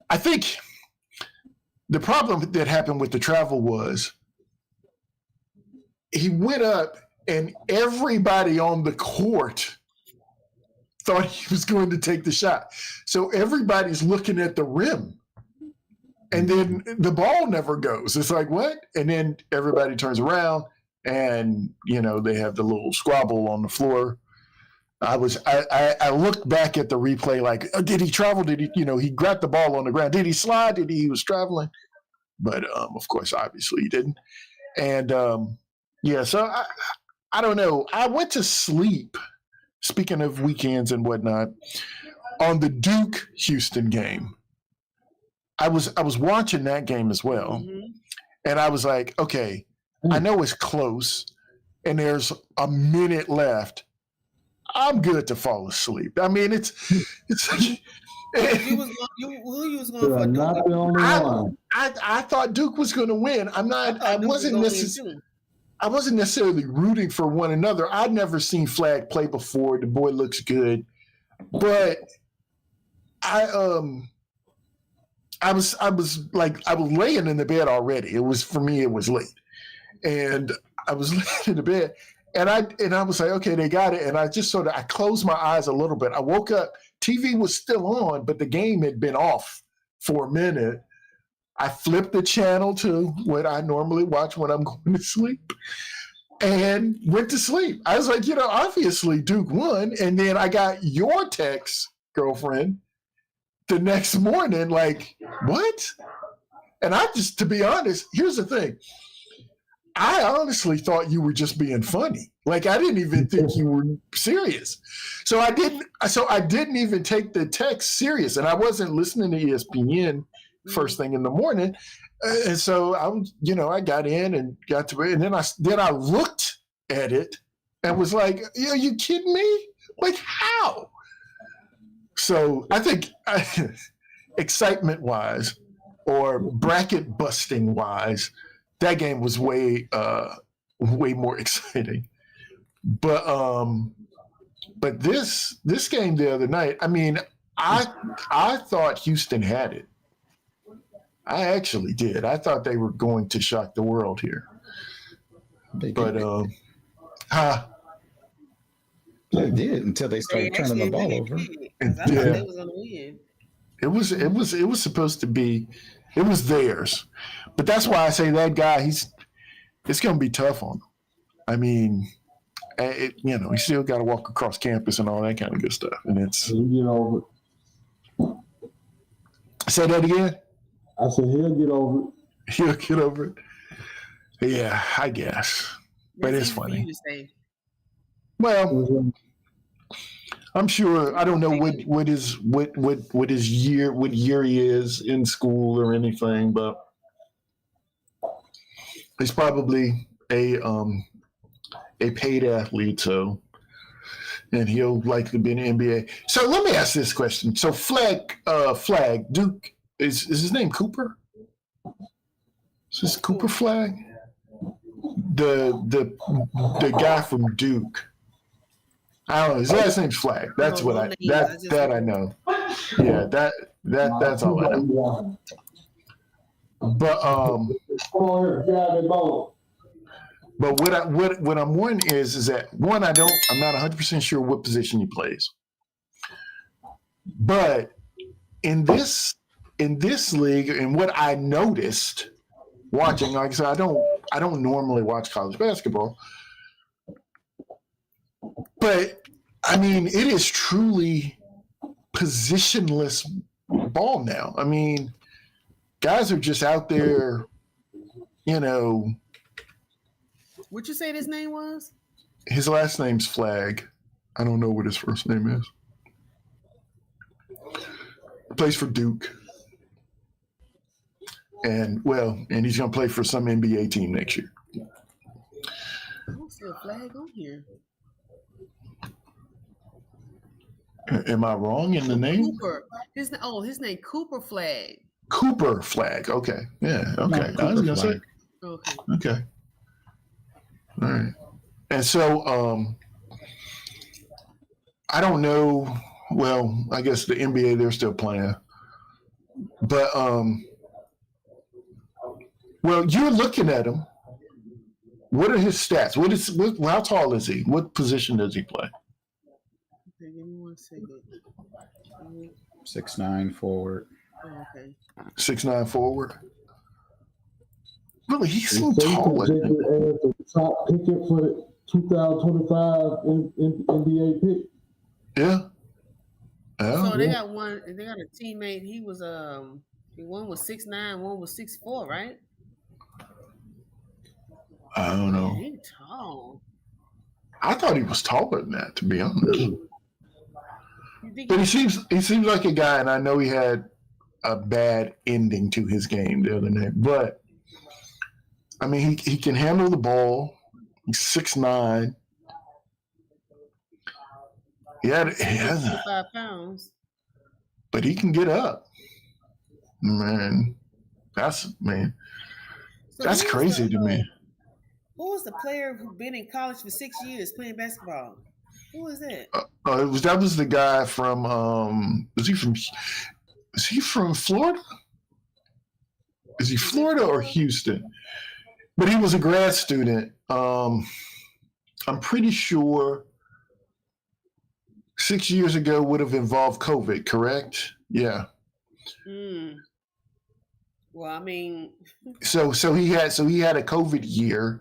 I think the problem that happened with the travel was he went up and everybody on the court thought he was going to take the shot. So everybody's looking at the rim. And then the ball never goes. It's like, what? And then everybody turns around and, they have the little squabble on the floor. I looked back at the replay like, did he travel? Did he, he grabbed the ball on the ground. Did he slide? He was traveling? But, of course, obviously he didn't. And, so I don't know. I went to sleep, speaking of weekends and whatnot, on the Duke-Houston game. I was watching that game as well. Mm-hmm. And I was like, okay, I know it's close and there's a minute left. I'm good to fall asleep. I mean, it's like, who you was going for? Not the only one. I thought Duke was going to win. I wasn't necessarily rooting for one another. I'd never seen Flag play before. The boy looks good, but I was laying in the bed already. It was late, and I was laying in the bed, and I was like, okay, they got it, and I just I closed my eyes a little bit. I woke up, TV was still on, but the game had been off for a minute. I flipped the channel to what I normally watch when I'm going to sleep, and went to sleep. I was like, obviously Duke won, and then I got your text, girlfriend, the next morning, like, what? And to be honest, here's the thing. I honestly thought you were just being funny. Like, I didn't even think you were serious. So I didn't even take the text serious. And I wasn't listening to ESPN first thing in the morning. And so I got in and got to it. And then I looked at it and was like, are you kidding me? Like, how? So I think excitement-wise or bracket busting-wise, that game was way more exciting. But this game the other night, I mean, I thought Houston had it. I actually did. I thought they were going to shock the world here. They did until they started turning the ball over. I thought they was gonna win. It was supposed to be. It was theirs, but that's why I say that guy. It's going to be tough on him. I mean, he still got to walk across campus and all that kind of good stuff, and it's. Say that again. I said he'll get over it. He'll get over it. Yeah, I guess, but it's funny. Well, I'm sure. I don't know what year he is in school or anything, but he's probably a paid athlete. So, and he'll likely be in the NBA. So let me ask this question. So Flag Duke is his name Cooper? Is this Cooper Flag? The guy from Duke. I don't know. His last name's Flag. That's what I know. Yeah, that's all I know. But what I'm wondering is that one, I'm not 100% sure what position he plays. But in this league, and what I noticed watching, like I said, I don't normally watch college basketball. But, I mean, it is truly positionless ball now. I mean, guys are just out there, What'd you say his name was? his last name's Flag. I don't know what his first name is. Plays for Duke. And he's going to play for some NBA team next year. I don't see a flag on here. Am I wrong in the name? Cooper. His name Cooper Flag. Cooper Flag. Okay. Yeah. Okay. I was going to say. Okay. All right. And so I don't know. Well, I guess the NBA, they're still playing. But, you're looking at him. What are his stats? How tall is he? What position does he play? Okay, give me 1 second. 6'9" forward. Oh, okay. 6'9" forward. Really, he seemed tall. Projected as the top pick for the 2025 NBA pick. Yeah. So they got one. They got a teammate. He was one was 6'9", one was 6'4", right? I don't know. He's tall. I thought he was taller than that, to be honest. But he seems like a guy, and I know he had a bad ending to his game the other night. But I mean, he can handle the ball. He's 6'9". He has 55 pounds. But he can get up. Man, that's crazy to me. Who was the player who been in college for 6 years playing basketball? Who was that? That was the guy from is he from Florida? Is he Florida or Houston? But he was a grad student. I'm pretty sure 6 years ago would have involved COVID, correct? Yeah. Well, I mean, so he had a COVID year,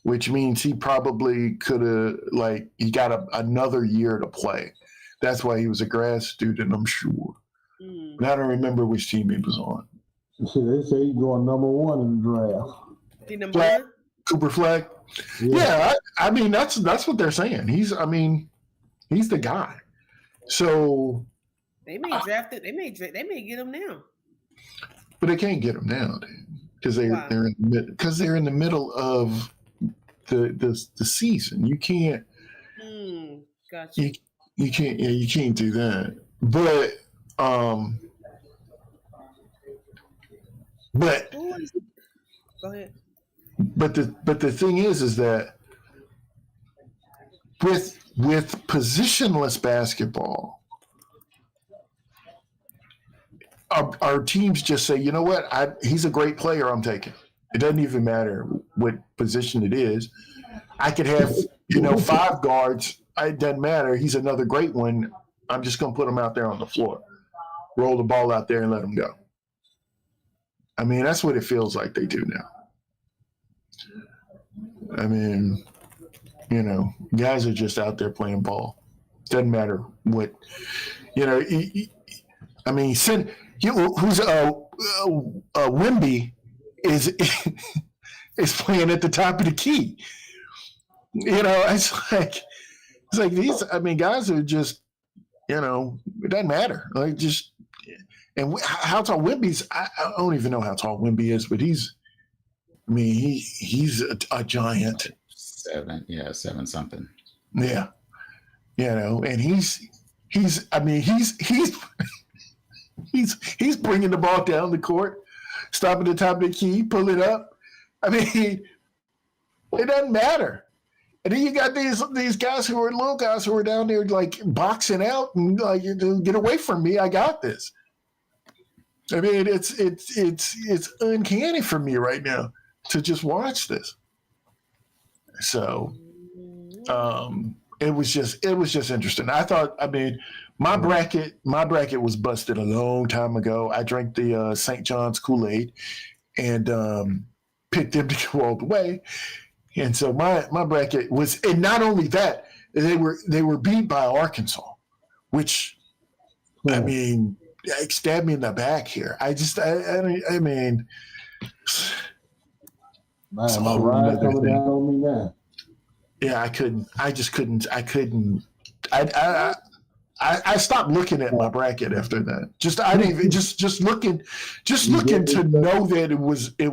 which means he probably could have he got another year to play. That's why he was a grad student, I'm sure. But I don't remember which team he was on. So they say he's going number 1 in the draft. Flag, Cooper Flag. Yeah, I mean that's what they're saying. He's the guy. So they may draft it. They may get him now. But they can't get him now, because they're in the middle of the season. You can't. Gotcha. You can't. Yeah, you can't do that. But go ahead. But the thing is that with positionless basketball, our teams just say, you know what, he's a great player, I'm taking. It doesn't even matter what position it is. I could have 5 guards. It doesn't matter. He's another great one. I'm just going to put him out there on the floor, roll the ball out there and let him go. I mean, that's what it feels like they do now. I mean, guys are just out there playing ball. Doesn't matter what, I mean, who's Wemby is playing at the top of the key. It's like these. I mean, guys are just, it doesn't matter. How tall Wemby's? I don't even know how tall Wemby is, but he's a giant. 7 something. Yeah, and he's bringing the ball down the court, stopping at the top of the key, pull it up. I mean, it doesn't matter. And then you got these guys who are little guys who are down there boxing out and get away from me. I got this. I mean, it's uncanny for me right now to just watch this. So, it was just interesting. I thought, my bracket was busted a long time ago. I drank the St. John's Kool-Aid and picked them to go all the way. And so my bracket was, and not only that, they were beat by Arkansas, which stabbed me in the back here. My ride coming down on me now. Yeah, I couldn't. I just couldn't. I couldn't. I stopped looking at my bracket after that. I didn't even just looking to know that it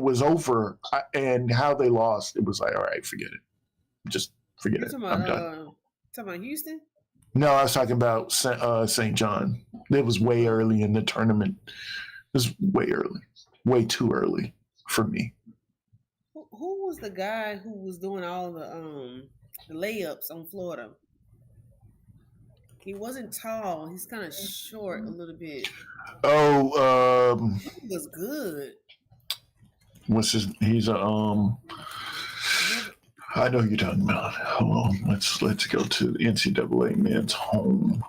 was over and how they lost. It was like, all right, forget it. Just forget it. I'm done. Talking about Houston? No, I was talking about St. John. It was way early in the tournament. It was way early, way too early for me. Who was the guy who was doing all the layups on Florida? He wasn't tall. He's kind of short a little bit. Oh, he was good. What's his? He's a I know who you're talking about. Hold on. Let's go to the NCAA men's home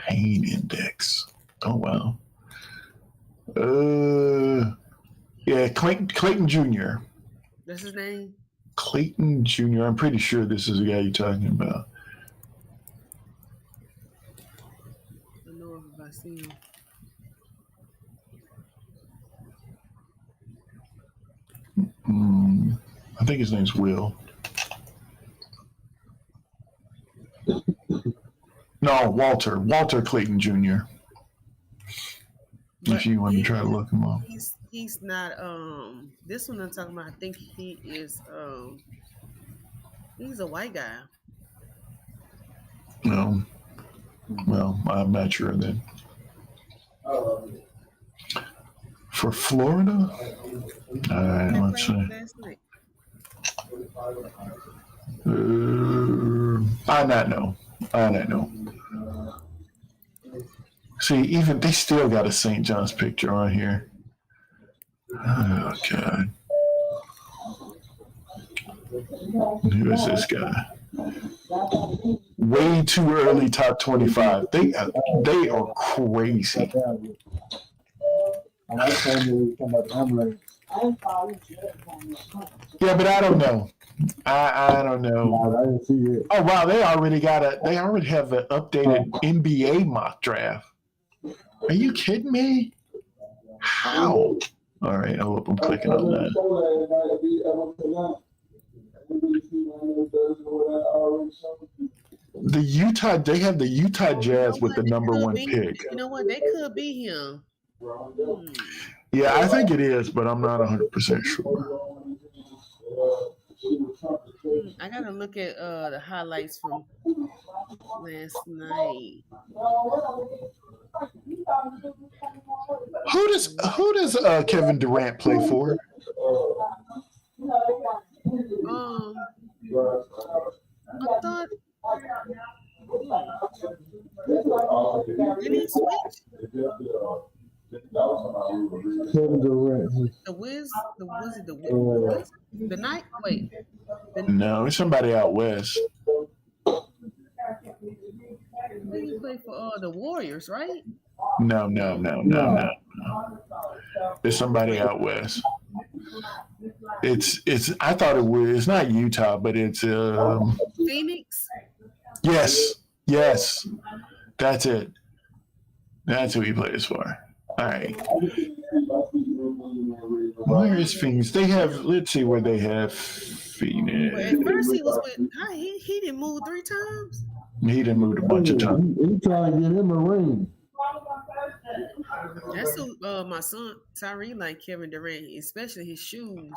pain index. Oh wow. Yeah, Clayton Jr. That's his name? Clayton Jr. I'm pretty sure this is the guy you're talking about. I know if I see him. I think his name's Will. No, Walter Clayton Jr. But if you want to try to look him up. He's not this one I'm talking about, I think he is he's a white guy. No. Well, I'm not sure then. For Florida? All right, let's see. I not know. See, even they still got a St. John's picture on here. Oh God. Who is this guy? Way too early top 25. They are crazy. Yeah, but I don't know. I don't know. Oh wow, they already have an updated NBA mock draft. Are you kidding me? How? All right, I hope I'm clicking on that. They have the Utah Jazz with the number one pick. You know what? They could be him. Yeah, I think it is, but I'm not 100% sure. I gotta look at the highlights from last night. Who does Kevin Durant play for? I thought. Did he switch? Kevin Durant. The Wiz? The Night? Wait. No, it's somebody out west. He played for the Warriors, right? No. It's somebody out west. It's. I thought it was. It's not Utah, but it's. Phoenix. Yes. That's it. That's who he plays for. All right. Where is Phoenix? They have. Let's see where they have Phoenix. Well, at first he was with. He didn't move 3 times. He done moved a bunch of times. He trying to get him a ring. That's who my son Tyree like Kevin Durant, especially his shoes.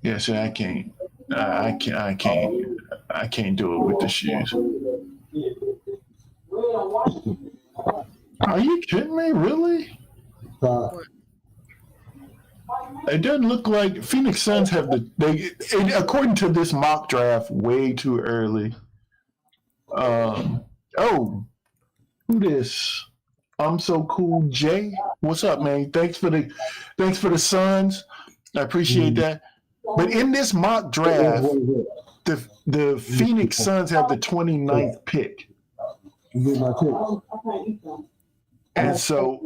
Yeah, see, I can't do it with the shoes. Are you kidding me? Really? It doesn't look like Phoenix Suns have according to this mock draft, way too early. Who this? I'm so cool, Jay. What's up, man? Thanks for the Suns. I appreciate that. But in this mock draft, the Phoenix Suns have the 29th pick. And so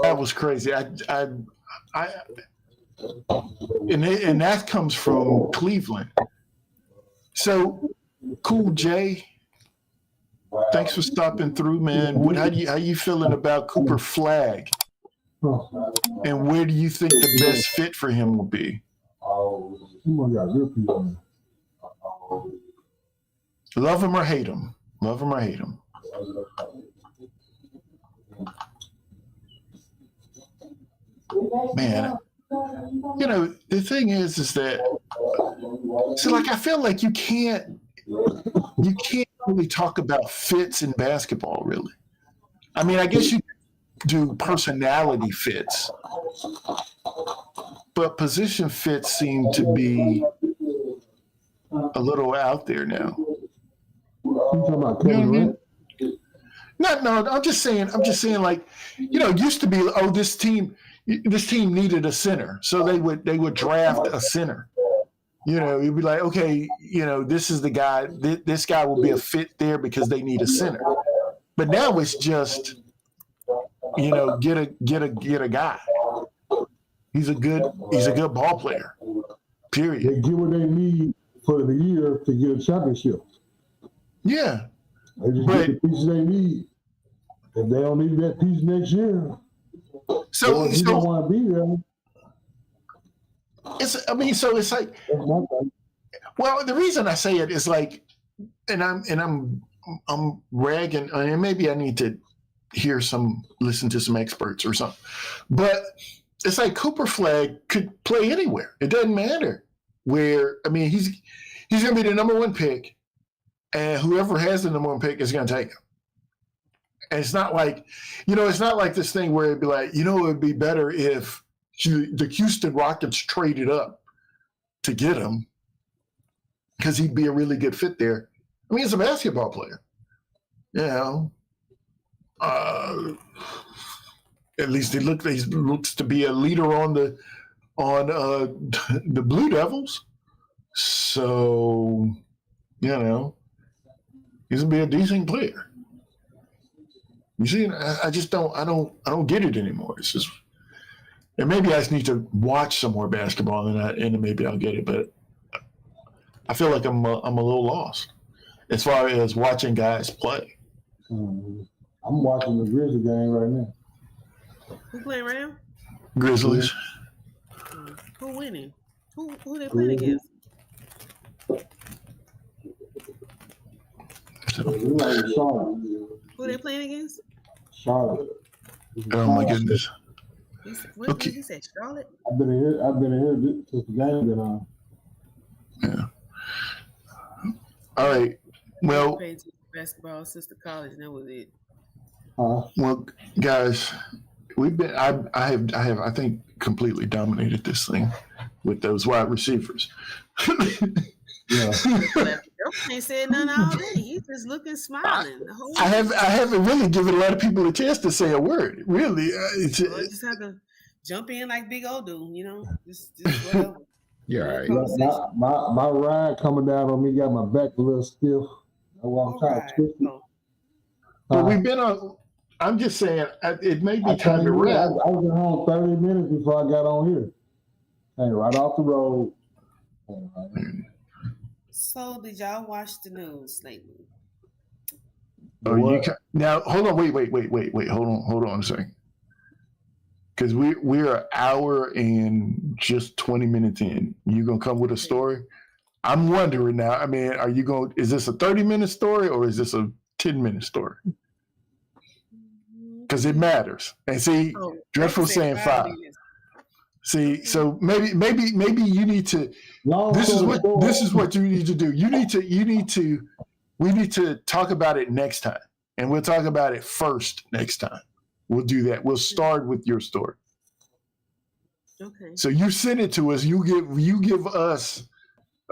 that was crazy. And that comes from Cleveland. So Cool Jay, thanks for stopping through, man. How you feeling about Cooper Flagg? And where do you think the best fit for him will be? Love him or hate him. Love him or hate him. Man, you know, the thing is that, so like, I feel like you can't really talk about fits in basketball, really. I mean, I guess you do personality fits, but position fits seem to be a little out there now. You talking about You know Kevin what I mean? Durant? No, I'm just saying, like, you know, it used to be, oh, this team needed a center, so they would draft a center. You know, you'd be like, okay, you know, this is the guy. This guy will be a fit there because they need a center. But now it's just, you know, get a guy. He's a good ball player. Period. They get what they need for the year to get a championship. Yeah. They just get the pieces they need. If they don't need that piece next year, so you don't want to be there. It's like, well, the reason I say it is like, and I'm ragging, and maybe I need to listen to some experts or something, but it's like Cooper Flag could play anywhere. It doesn't matter where. I mean, he's going to be the number one pick, and whoever has the number one pick is going to take him. And it's not like, you know, it's not like this thing where it'd be like, you know, it would be better if the Houston Rockets traded up to get him because he'd be a really good fit there. I mean, he's a basketball player, you know. At least he looks to be a leader on the Blue Devils. So, you know, he's gonna be a decent player. You see, I don't get it anymore. It's just, and maybe I just need to watch some more basketball, and then maybe I'll get it. But I feel like I'm a little lost as far as watching guys play. I'm watching the Grizzlies game right now. Who playing right now? Grizzlies. Who winning? Who they playing against? Who they playing against? Charlotte. Oh my goodness. What did he say? Charlotte? I've been here since the game been on. Yeah. All right. Well, basketball since the college, and that was it. Well, guys, I have I think completely dominated this thing with those wide receivers. Yeah. Ain't said nothing all day. He's just looking, smiling. I haven't really given a lot of people a chance to say a word. Really, I just have to jump in like Big O do, you know. Just whatever. You're all right. My ride coming down on me got my back a little stiff. I'm trying to twist it. But we've been on. I'm just saying, it may be time to wrap. I was at home 30 minutes before I got on here. Came right off the road. So, did y'all watch the news lately? Oh, now hold on, wait, hold on a second, because we're an hour and just 20 minutes in. You gonna come with a story? I'm wondering now. I mean, is this a 30-minute story or is this a 10-minute story? Because it matters. And see, Dreadful saying 5. See, so maybe you need to. This is what you need to do. We need to talk about it next time, and we'll talk about it first next time. We'll do that. We'll start with your story. Okay. So you send it to us. You give us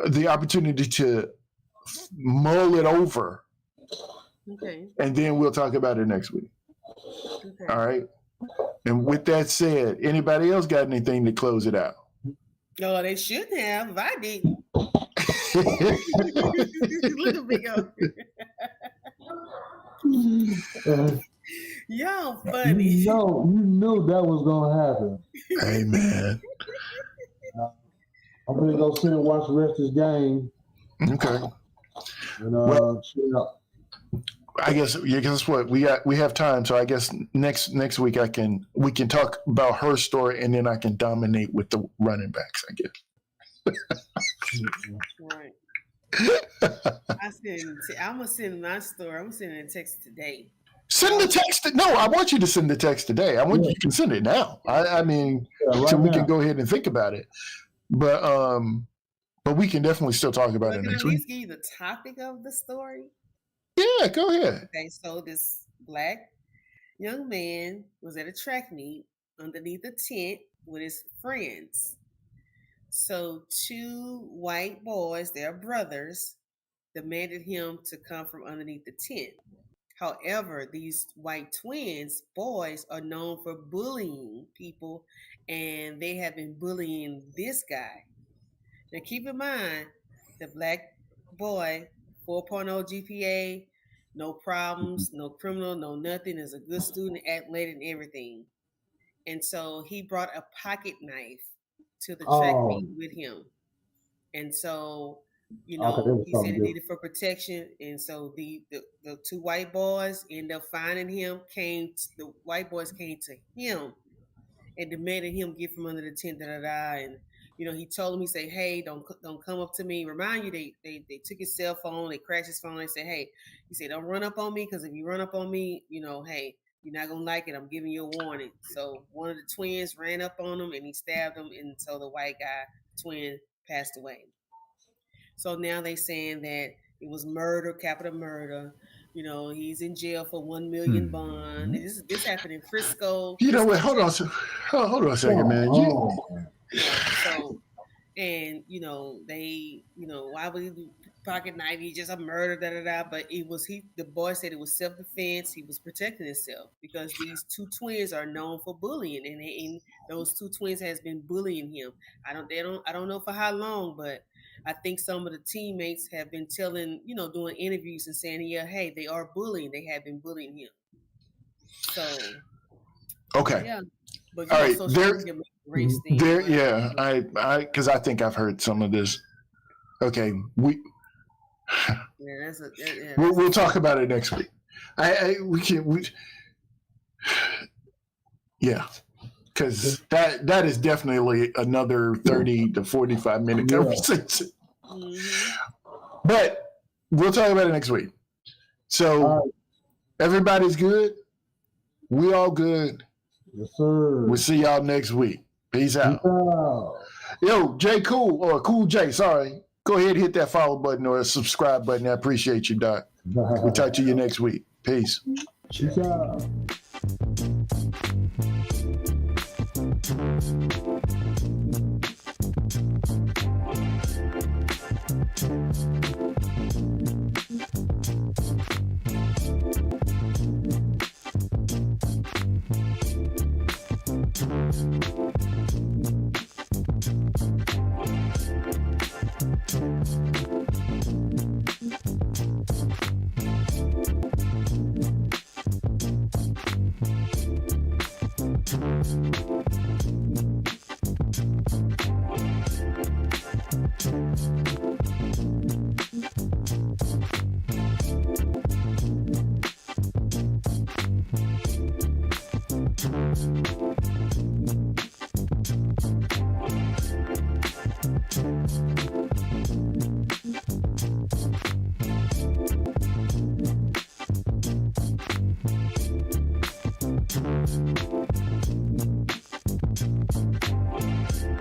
the opportunity to mull it over. Okay. And then we'll talk about it next week. Okay. All right. And with that said, anybody else got anything to close it out? No, they shouldn't have. If I didn't. Look at Big O. Y'all funny. You knew that was gonna happen. Hey man. I'm gonna go sit and watch the rest of this game. Okay. And chill out. I guess guess what we have time, so I guess next week we can talk about her story, and then I can dominate with the running backs. I guess. Right. I'm gonna send my story. I'm sending a text today. Send the text. No, I want you to send the text today. I want you can send it now. I mean, so we can go ahead and think about it. But we can definitely still talk about it next week. At least give you the topic of the story. Yeah, go ahead. Okay, so this black young man was at a track meet underneath a tent with his friends. So 2 white boys, they're brothers, demanded him to come from underneath the tent. However, these white twins, boys, are known for bullying people, and they have been bullying this guy. Now, keep in mind, the black boy, 4.0 GPA, no problems, no criminal, no nothing, is a good student, athletic, and everything. And so he brought a pocket knife to the track meet with him. And so, he said he needed for protection. And so the 2 white boys ended up finding him, the white boys came to him and demanded him get from under the tent, and he told him, he said, hey, don't come up to me. Remind you, they took his cell phone, they crashed his phone. They said, hey, he said, don't run up on me, because if you run up on me, hey, you're not gonna like it. I'm giving you a warning. So one of the twins ran up on him and he stabbed him, and so the white guy twin passed away. So now they saying that it was murder, capital murder. He's in jail for $1 million bond. This happened in Frisco. You know what? Hold on a second, man. So, and they, why would he do pocket knife? He's just a murder, But the boy said it was self-defense. He was protecting himself because these 2 twins are known for bullying, and those 2 twins has been bullying him. I don't know for how long, but I think some of the teammates have been telling, doing interviews and saying, yeah, hey, they are bullying. They have been bullying him. So, okay. Yeah. But all right, because I think I've heard some of this. Okay, we'll talk about it next week. Because that is definitely another 30 to 45 minute conversation. Mm-hmm. But we'll talk about it next week. So everybody's good. We all good. Yes, sir. We'll see y'all next week. Peace out. Yo, J Cool, or Cool J, sorry. Go ahead and hit that follow button or subscribe button. I appreciate you, Doc. We'll talk to you next week. Peace. Peace out.